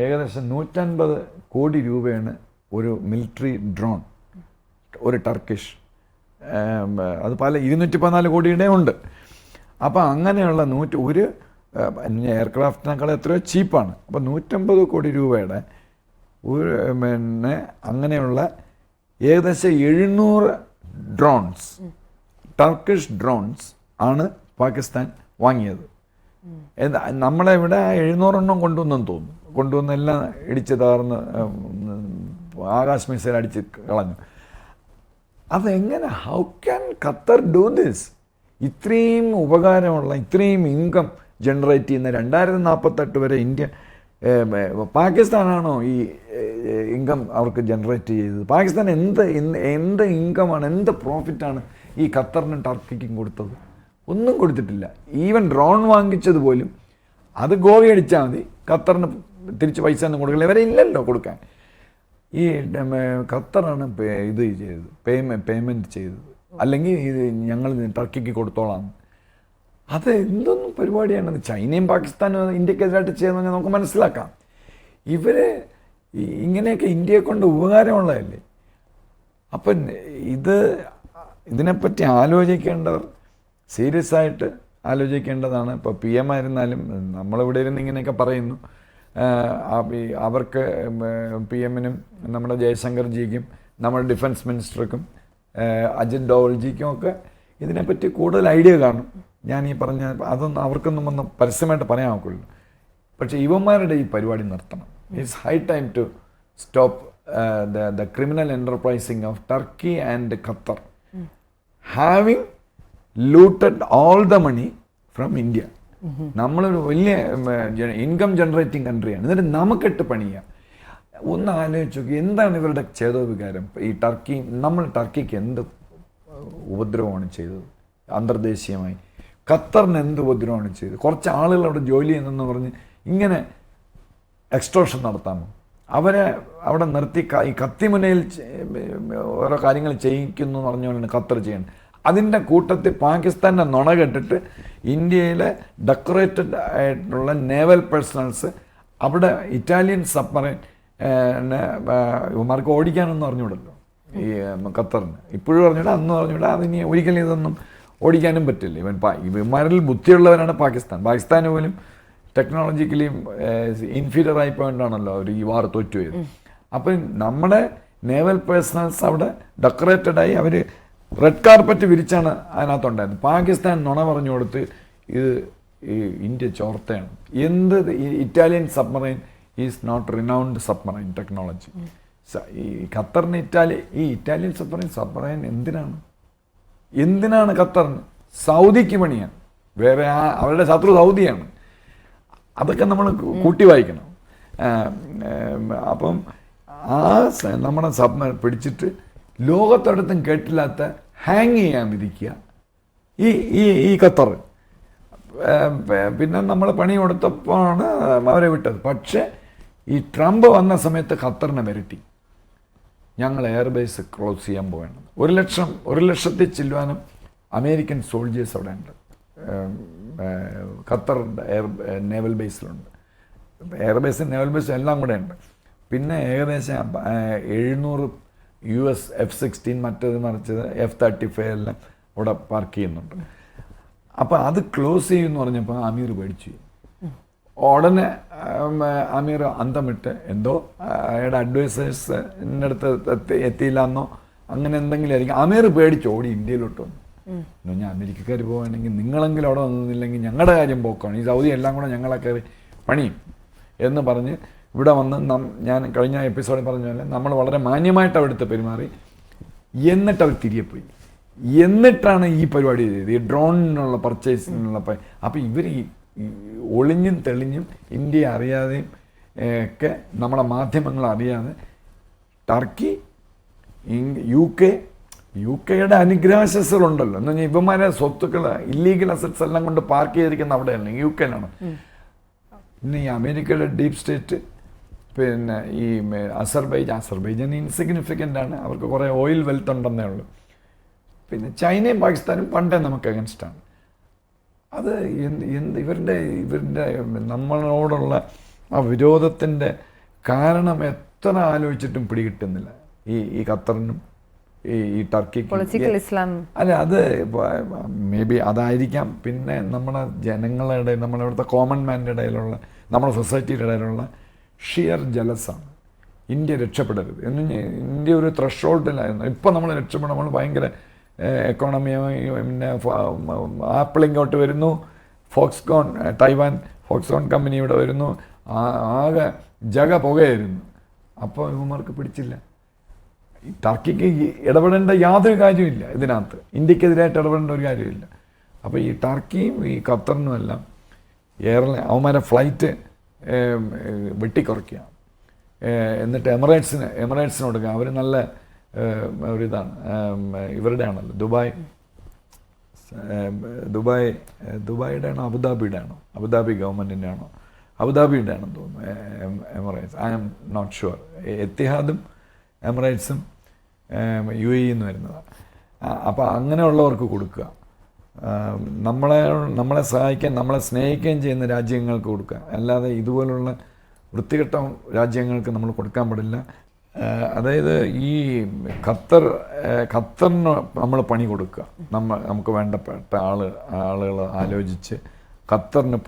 ഏകദേശം 150 കോടി രൂപയാണ് ഒരു മിലിറ്ററി ഡ്രോൺ, ഒരു ടർക്കിഷ്. അത് പല 214 കോടിയുടെ ഉണ്ട്. അപ്പോൾ അങ്ങനെയുള്ള ഒരു എയർക്രാഫ്റ്റിനേക്കാൾ എത്രയോ ചീപ്പാണ്. അപ്പോൾ 150 കോടി രൂപയുടെ ഒരു പിന്നെ അങ്ങനെയുള്ള ഏകദേശം 700 ഡ്രോൺസ്, ടർക്കിഷ് ഡ്രോൺസ് ആണ് പാകിസ്ഥാൻ വാങ്ങിയത്. നമ്മളെ ഇവിടെ 700 എണ്ണം കൊണ്ടുവന്നെന്ന് തോന്നുന്നു. കൊണ്ടുവന്നെല്ലാം ഇടിച്ച് തകർന്ന് ആകാശ് മിസൈൽ അടിച്ച് കളഞ്ഞു. അതെങ്ങനെ, how can Qatar do this? ഇത്രയും ഉപകാരമുള്ള, ഇത്രയും ഇൻകം ജനറേറ്റ് ചെയ്യുന്ന 2048 വരെ ഇന്ത്യ, പാകിസ്ഥാനാണോ ഈ ഇൻകം അവർക്ക് ജനറേറ്റ് ചെയ്തത്? പാകിസ്ഥാൻ എന്ത് ഇൻകമാണ്, എന്ത് പ്രോഫിറ്റാണ് ഈ ഖത്തറിനും ടർക്കിക്കും കൊടുത്തത്? ഒന്നും കൊടുത്തിട്ടില്ല. ഈവൻ ഡ്രോൺ വാങ്ങിച്ചത് പോലും അത് ഗോവി അടിച്ചാൽ മതി, ഖത്തറിന് തിരിച്ച് പൈസ ഒന്നും കൊടുക്കില്ല. ഇവരെ ഇല്ലല്ലോ കൊടുക്കാൻ. ഈ ഖത്തറാണ് ഇത് ചെയ്തത്, പേയ്മെൻറ്റ് ചെയ്തത്. അല്ലെങ്കിൽ ഇത് ഞങ്ങൾ ടർക്കിക്ക് കൊടുത്തോളാം. അത് എന്തൊന്നും പരിപാടിയാണത്? ചൈനയും പാകിസ്ഥാനും ഇന്ത്യക്കെതിരായിട്ട് ചെയ്യുന്നതെന്ന് നമുക്ക് മനസ്സിലാക്കാം. ഇവർ ഇങ്ങനെയൊക്കെ ഇന്ത്യയെ കൊണ്ട് ഉപകാരമുള്ളതല്ലേ? അപ്പം ഇതിനെപ്പറ്റി ആലോചിക്കേണ്ടവർ സീരിയസ് ആയിട്ട് ആലോചിക്കേണ്ടതാണ്. ഇപ്പോൾ PM ആയിരുന്നാലും നമ്മളിവിടെ ഇരുന്ന് ഇങ്ങനെയൊക്കെ പറയുന്നു. അവർക്ക് PM-നും നമ്മുടെ ജയശങ്കർജിക്കും നമ്മുടെ ഡിഫൻസ് മിനിസ്റ്റർക്കും അജിത് ഡോവൽജിക്കും ഒക്കെ ഇതിനെപ്പറ്റി കൂടുതൽ ഐഡിയ കാണും. ഞാൻ ഈ പറഞ്ഞ അതൊന്നും അവർക്കൊന്നും ഒന്ന് പരസ്യമായിട്ട് പറയാൻ നോക്കുള്ളൂ. പക്ഷേ ഇവന്മാരുടെ ഈ പരിപാടി നിർത്തണം. It's high time to stop the criminal enterprising of Turkey and Qatar having looted all the money from India. നമ്മളൊരു വലിയ ഇൻകം ജനറേറ്റിംഗ് കൺട്രിയാണ്. എന്നിട്ട് നമുക്കിട്ട് പണിയാം. ഒന്ന് ആലോചിച്ച് നോക്കി, എന്താണ് ഇവരുടെ ചേതോവികാരം? ഈ നമ്മൾ ടർക്കിക്ക് എന്ത് ഉപദ്രവമാണ് ചെയ്തത് അന്തർദേശീയമായി? ഖത്തറിന് എന്ത് ഉപദ്രവമാണ് ചെയ്തത്? കുറച്ച് ആളുകൾ അവിടെ ജോലി ചെയ്യുന്നെന്ന് പറഞ്ഞ് ഇങ്ങനെ എക്സ്ട്രോഷൻ നടത്താമോ? അവരെ അവിടെ നിർത്തി ഈ കത്തിമുനയിൽ ഓരോ കാര്യങ്ങൾ ചെയ്യിക്കുന്നു എന്ന് പറഞ്ഞുകൊണ്ടാണ് ഖത്തർ ചെയ്യുന്നത്. അതിൻ്റെ കൂട്ടത്തിൽ പാകിസ്ഥാൻ്റെ നുണ കെട്ടിട്ട് ഇന്ത്യയിലെ ഡെക്കറേറ്റഡ് ആയിട്ടുള്ള നേവൽ പേഴ്സണൽസ് അവിടെ ഇറ്റാലിയൻ സബ്മറൈൻ ഇവന്മാർക്ക് ഓടിക്കാനൊന്നും അറിഞ്ഞൂടല്ലോ ഈ ഖത്തറിന്. ഇപ്പോഴും പറഞ്ഞിട്ട് അന്ന് പറഞ്ഞിട്ട് അതിനി ഒരിക്കലും ഇതൊന്നും ഓടിക്കാനും പറ്റില്ല. ഇവന്മാരിൽ ബുദ്ധിയുള്ളവരാണ് പാകിസ്ഥാന് പോലും ടെക്നോളജിക്കലി ഇൻഫീരിയർ ആയി പോയിട്ടാണല്ലോ അവർ ഈ വാർ തോറ്റുപോയത്. അപ്പം നമ്മുടെ നേവൽ പേഴ്സണൽസ് അവിടെ ഡെക്കറേറ്റഡായി അവർ റെഡ് കാർപ്പറ്റ് വിരിച്ചാണ് അതിനകത്തുണ്ടായിരുന്നത്. പാകിസ്ഥാൻ നുണ പറഞ്ഞു കൊടുത്ത് ഇത് ഈ ഇന്ത്യ ചോർത്തയാണ്. Italian submarine is not renowned submarine technology. ഈ ഖത്തറിന് ഇറ്റാലിയൻ സബ്മറൈൻ എന്തിനാണ് ഖത്തറിന്? സൗദിക്ക് പണിയാണ്. വേറെ അവരുടെ ശത്രു സൗദിയാണ്. അതൊക്കെ നമ്മൾ കൂട്ടി വായിക്കണം. അപ്പം നമ്മുടെ സബ്മറൈൻ പിടിച്ചിട്ട് ലോകത്തൊടത്തും കേട്ടില്ലാത്ത ഹാങ് ചെയ്യാൻ വിധിക്കുക ഈ ഖത്തർ. പിന്നെ നമ്മൾ പണി കൊടുത്തപ്പോഴാണ് അവരെ വിട്ടത്. പക്ഷേ ഈ ട്രംപ് വന്ന സമയത്ത് ഖത്തറിനെ മിരട്ടി, ഞങ്ങൾ എയർബേസ് ക്ലോസ് ചെയ്യാൻ പോകണം. 1,00,000 ചില്ലുവാനും അമേരിക്കൻ സോൾജേഴ്സ് അവിടെ ഉണ്ട്. ഖത്തർ നേവൽ ബേസിലുണ്ട്. എയർബേസും നേവൽ ബേസും എല്ലാം കൂടെ ഉണ്ട്. പിന്നെ ഏകദേശം 700 US F-16 മറിച്ചത് F-35 എല്ലാം അവിടെ പാർക്ക് ചെയ്യുന്നുണ്ട്. അപ്പോൾ അത് ക്ലോസ് ചെയ്യുമെന്ന് പറഞ്ഞപ്പോൾ അമീർ പേടിച്ചു. ഉടനെ അമീർ അന്തമിട്ട് എന്തോ അയാളുടെ അഡ്വൈസേഴ്സിൻ്റെ അടുത്ത് എത്തിയില്ല എന്നോ അങ്ങനെ എന്തെങ്കിലും ആയിരിക്കും. അമീർ പേടിച്ച് ഓടി ഇന്ത്യയിലോട്ട് വന്നു. എന്ന് പറഞ്ഞാൽ അമേരിക്കക്കാർ പോവുകയാണെങ്കിൽ നിങ്ങളെങ്കിലും അവിടെ വന്നില്ലെങ്കിൽ ഞങ്ങളുടെ കാര്യം പോക്കാണ്, ഈ സൗദി എല്ലാം കൂടെ ഞങ്ങളെ കയറി പണിയും എന്ന് പറഞ്ഞ് ഇവിടെ വന്ന് ഞാൻ കഴിഞ്ഞ എപ്പിസോഡിൽ പറഞ്ഞ പോലെ നമ്മൾ വളരെ മാന്യമായിട്ട് അവിടുത്തെ പെരുമാറി. എന്നിട്ട് അവർ തിരികെ പോയി. എന്നിട്ടാണ് ഈ പരിപാടി ചെയ്തത്, ഈ ഡ്രോണിനുള്ള പർച്ചേസിനുള്ള. അപ്പോൾ ഇവർ ഈ ഒളിഞ്ഞും തെളിഞ്ഞും ഇന്ത്യയെ അറിയാതെയും ഒക്കെ നമ്മുടെ മാധ്യമങ്ങൾ അറിയാതെ ടർക്കി, യു കെയുടെ അനുഗ്രഹാശസ്സുകളുണ്ടല്ലോ എന്ന് പറഞ്ഞാൽ ഇവന്മാരെ സ്വത്തുക്കൾ, ഇല്ലീഗൽ അസറ്റ്സ് എല്ലാം കൊണ്ട് പാർക്ക് ചെയ്തിരിക്കുന്ന അവിടെയല്ല, യു കെയിലാണ്. പിന്നെ ഈ അമേരിക്കയുടെ ഡീപ് സ്റ്റേറ്റ്, പിന്നെ ഈ അസർബൈജാൻ ഇൻസിഗ്നിഫിക്കൻ്റ് ആണ്, അവർക്ക് കുറേ ഓയിൽ വെൽത്ത് ഉണ്ടെന്നേ ഉള്ളൂ. പിന്നെ ചൈനയും പാകിസ്ഥാനും പണ്ടേ നമുക്ക് അഗൻസ്റ്റാണ്. അത് ഇവരുടെ നമ്മളോടുള്ള ആ വിരോധത്തിൻ്റെ കാരണം എത്ര ആലോചിച്ചിട്ടും പിടികിട്ടുന്നില്ല. ഈ ഖത്തറിനും ഈ ടർക്കിക്കും അല്ല, അത് മേ ബി അതായിരിക്കാം. പിന്നെ നമ്മുടെ ജനങ്ങളുടെ ഇടയിൽ, നമ്മളിവിടുത്തെ കോമൺ മാൻ്റെ ഇടയിലുള്ള, നമ്മുടെ സൊസൈറ്റിയുടെ ഇടയിലുള്ള ഷിയർ ജലസാണ്. ഇന്ത്യ രക്ഷപ്പെടരുത് എന്ന്. ഇന്ത്യ ഒരു ത്രഷോൾഡിലായിരുന്നു. ഇപ്പോൾ നമ്മൾ രക്ഷപ്പെടാൻ നമ്മൾ ഭയങ്കര എക്കോണമി, പിന്നെ ആപ്പിൾ ഇങ്ങോട്ട് വരുന്നു, ഫോക്സ്കോൺ തൈവാൻ ഫോക്സ്കോൺ കമ്പനി ഇവിടെ വരുന്നു, ആകെ ജഗ പുകയായിരുന്നു. അപ്പോൾ ഇവന്മാർക്ക് പിടിച്ചില്ല. ഈ ടർക്കിക്ക് ഇടപെടേണ്ട യാതൊരു കാര്യമില്ല ഇതിനകത്ത്, ഇന്ത്യക്കെതിരായിട്ട് ഇടപെടേണ്ട ഒരു കാര്യമില്ല. അപ്പോൾ ഈ ടർക്കിയും ഈ ഖത്തറിനും എല്ലാം അവന്മാരെ ഫ്ലൈറ്റ് വെട്ടിക്കുറയ്ക്കുക, എന്നിട്ട് എമിറേറ്റ്സിന് കൊടുക്കുക. അവർ നല്ല ഒരിതാണ്, ഇവരുടെ ആണല്ലോ ദുബായിയുടെ ആണോ അബുദാബിയുടെ ആണോ, അബുദാബി ഗവൺമെൻറ്റിൻ്റെ ആണോ, അബുദാബിയുടെ ആണെന്ന് തോന്നുന്നു Emirates, I am not sure. എത്തിഹാദും എമിറേറ്റ്സും UAE നിന്ന് വരുന്നതാണ്. അപ്പോൾ അങ്ങനെയുള്ളവർക്ക് കൊടുക്കുക. നമ്മളെ സഹായിക്കാൻ, നമ്മളെ സ്നേഹിക്കുകയും ചെയ്യുന്ന രാജ്യങ്ങൾക്ക് കൊടുക്കുക. അല്ലാതെ ഇതുപോലുള്ള വൃത്തികെട്ട രാജ്യങ്ങൾക്ക് നമ്മൾ കൊടുക്കാൻ പാടില്ല. അതായത് ഈ ഖത്തറിന് നമ്മൾ പണി കൊടുക്കുക. നമുക്ക് വേണ്ടപ്പെട്ട ആളുകൾ ആലോചിച്ച് ഖത്തറിന്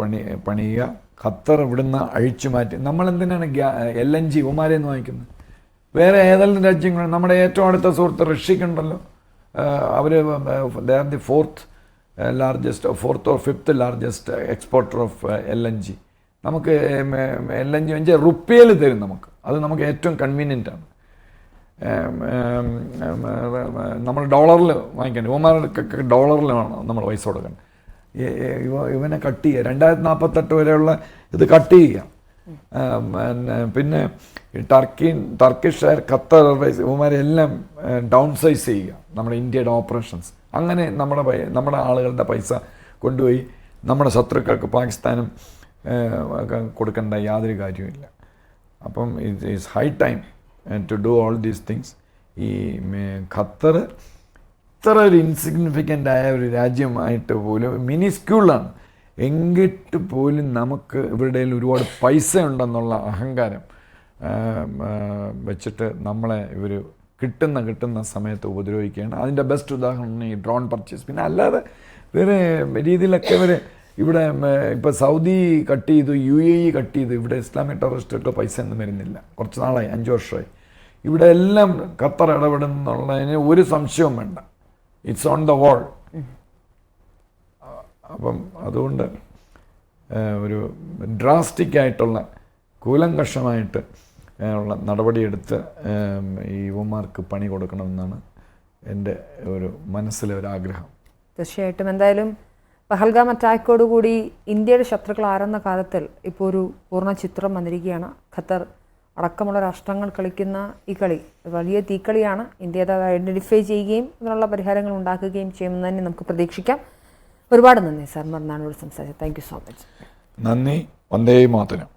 പണിയുക. ഖത്തർ ഇവിടുന്ന് അഴിച്ചു മാറ്റി. നമ്മളെന്തിനാണ് LNG ഉമാരെന്ന് വാങ്ങിക്കുന്നത്? വേറെ ഏതെല്ലാം രാജ്യങ്ങൾ, നമ്മുടെ ഏറ്റവും അടുത്ത സുഹൃത്ത് റഷ്യക്കുണ്ടല്ലോ, അവർ they are the fourth or fifth largest exporter of LNG. നമുക്ക് LNG റുപ്പിയയിൽ തരും നമുക്ക്. അത് നമുക്ക് ഏറ്റവും കൺവീനിയൻ്റ് ആണ്. നമ്മൾ ഡോളറിൽ വാങ്ങിക്കാൻ, ഇവന്മാർക്കൊക്കെ ഡോളറിലാണ് നമ്മൾ പൈസ കൊടുക്കണം. ഇവനെ കട്ട് ചെയ്യുക, 2048 വരെയുള്ള ഇത് കട്ട് ചെയ്യുക. പിന്നെ ടർക്കിഷ് എയർ, ഖത്തർ എയർവേസ്, ഇവന്മാരെല്ലാം ഡൗൺ സൈസ് ചെയ്യുക നമ്മുടെ ഇന്ത്യയുടെ ഓപ്പറേഷൻസ്. അങ്ങനെ നമ്മുടെ ആളുകളുടെ പൈസ കൊണ്ടുപോയി നമ്മുടെ ശത്രുക്കൾക്ക് പാകിസ്ഥാനും കൊടുക്കേണ്ട യാതൊരു കാര്യമില്ല. അപ്പം it is high time to do all these things. ഈ ഖത്തർ ഇത്ര ഒരു ഇൻസിഗ്നിഫിക്കൻ്റ് ആയ ഒരു രാജ്യമായിട്ട് പോലും, മിനിസ്ക്യൂളാണ്, എങ്കിട്ട് പോലും നമുക്ക് ഇവരുടെ ഒരുപാട് പൈസ ഉണ്ടെന്നുള്ള അഹങ്കാരം വെച്ചിട്ട് നമ്മളെ ഇവർ കിട്ടുന്ന സമയത്ത് ഉപദ്രവിക്കുകയാണ്. അതിൻ്റെ ബെസ്റ്റ് ഉദാഹരണം ഈ ഡ്രോൺ പർച്ചേസ്. പിന്നെ അല്ലാതെ വേറെ രീതിയിലൊക്കെ ഇവർ ഇവിടെ ഇപ്പോൾ സൗദി കട്ട് ചെയ്തു, UAE കട്ട് ചെയ്തു. ഇവിടെ ഇസ്ലാമിക് ടെററിസ്റ്റുകൾക്ക് പൈസ ഒന്നും വരുന്നില്ല. കുറച്ച് നാളായി, 5 വർഷമായി. ഇവിടെ എല്ലാം ഖത്തർ ഇടപെടുന്നുള്ളതിന് ഒരു സംശയവും വേണ്ട. It's on the wall. അപ്പം അതുകൊണ്ട് ഒരു ഡ്രാസ്റ്റിക്കായിട്ടുള്ള കൂലങ്കഷമായിട്ട് ഉള്ള നടപടിയെടുത്ത് ഈ യുവമാർക്ക് പണി കൊടുക്കണമെന്നാണ് എൻ്റെ ഒരു മനസ്സിലെ ഒരാഗ്രഹം. തീർച്ചയായിട്ടും. എന്തായാലും പഹൽഗാം അറ്റാക്കോടുകൂടി ഇന്ത്യയുടെ ശത്രുക്കൾ ആരെന്ന കാലത്തിൽ ഇപ്പോൾ ഒരു പൂർണ്ണ ചിത്രം വന്നിരിക്കുകയാണ്. ഖത്തർ അടക്കമുള്ള രാഷ്ട്രങ്ങൾ കളിക്കുന്ന ഈ കളി വലിയ തീക്കളിയാണ്. ഇന്ത്യ അത് ഐഡൻറ്റിഫൈ ചെയ്യുകയും അതിനുള്ള പരിഹാരങ്ങൾ ഉണ്ടാക്കുകയും ചെയ്യുമെന്ന് തന്നെ നമുക്ക് പ്രതീക്ഷിക്കാം. ഒരുപാട് നന്ദി സാർ, മറുനാടോട് സംസാരിച്ചു. Thank you so much. നന്ദി. വന്ദേ മാതരം.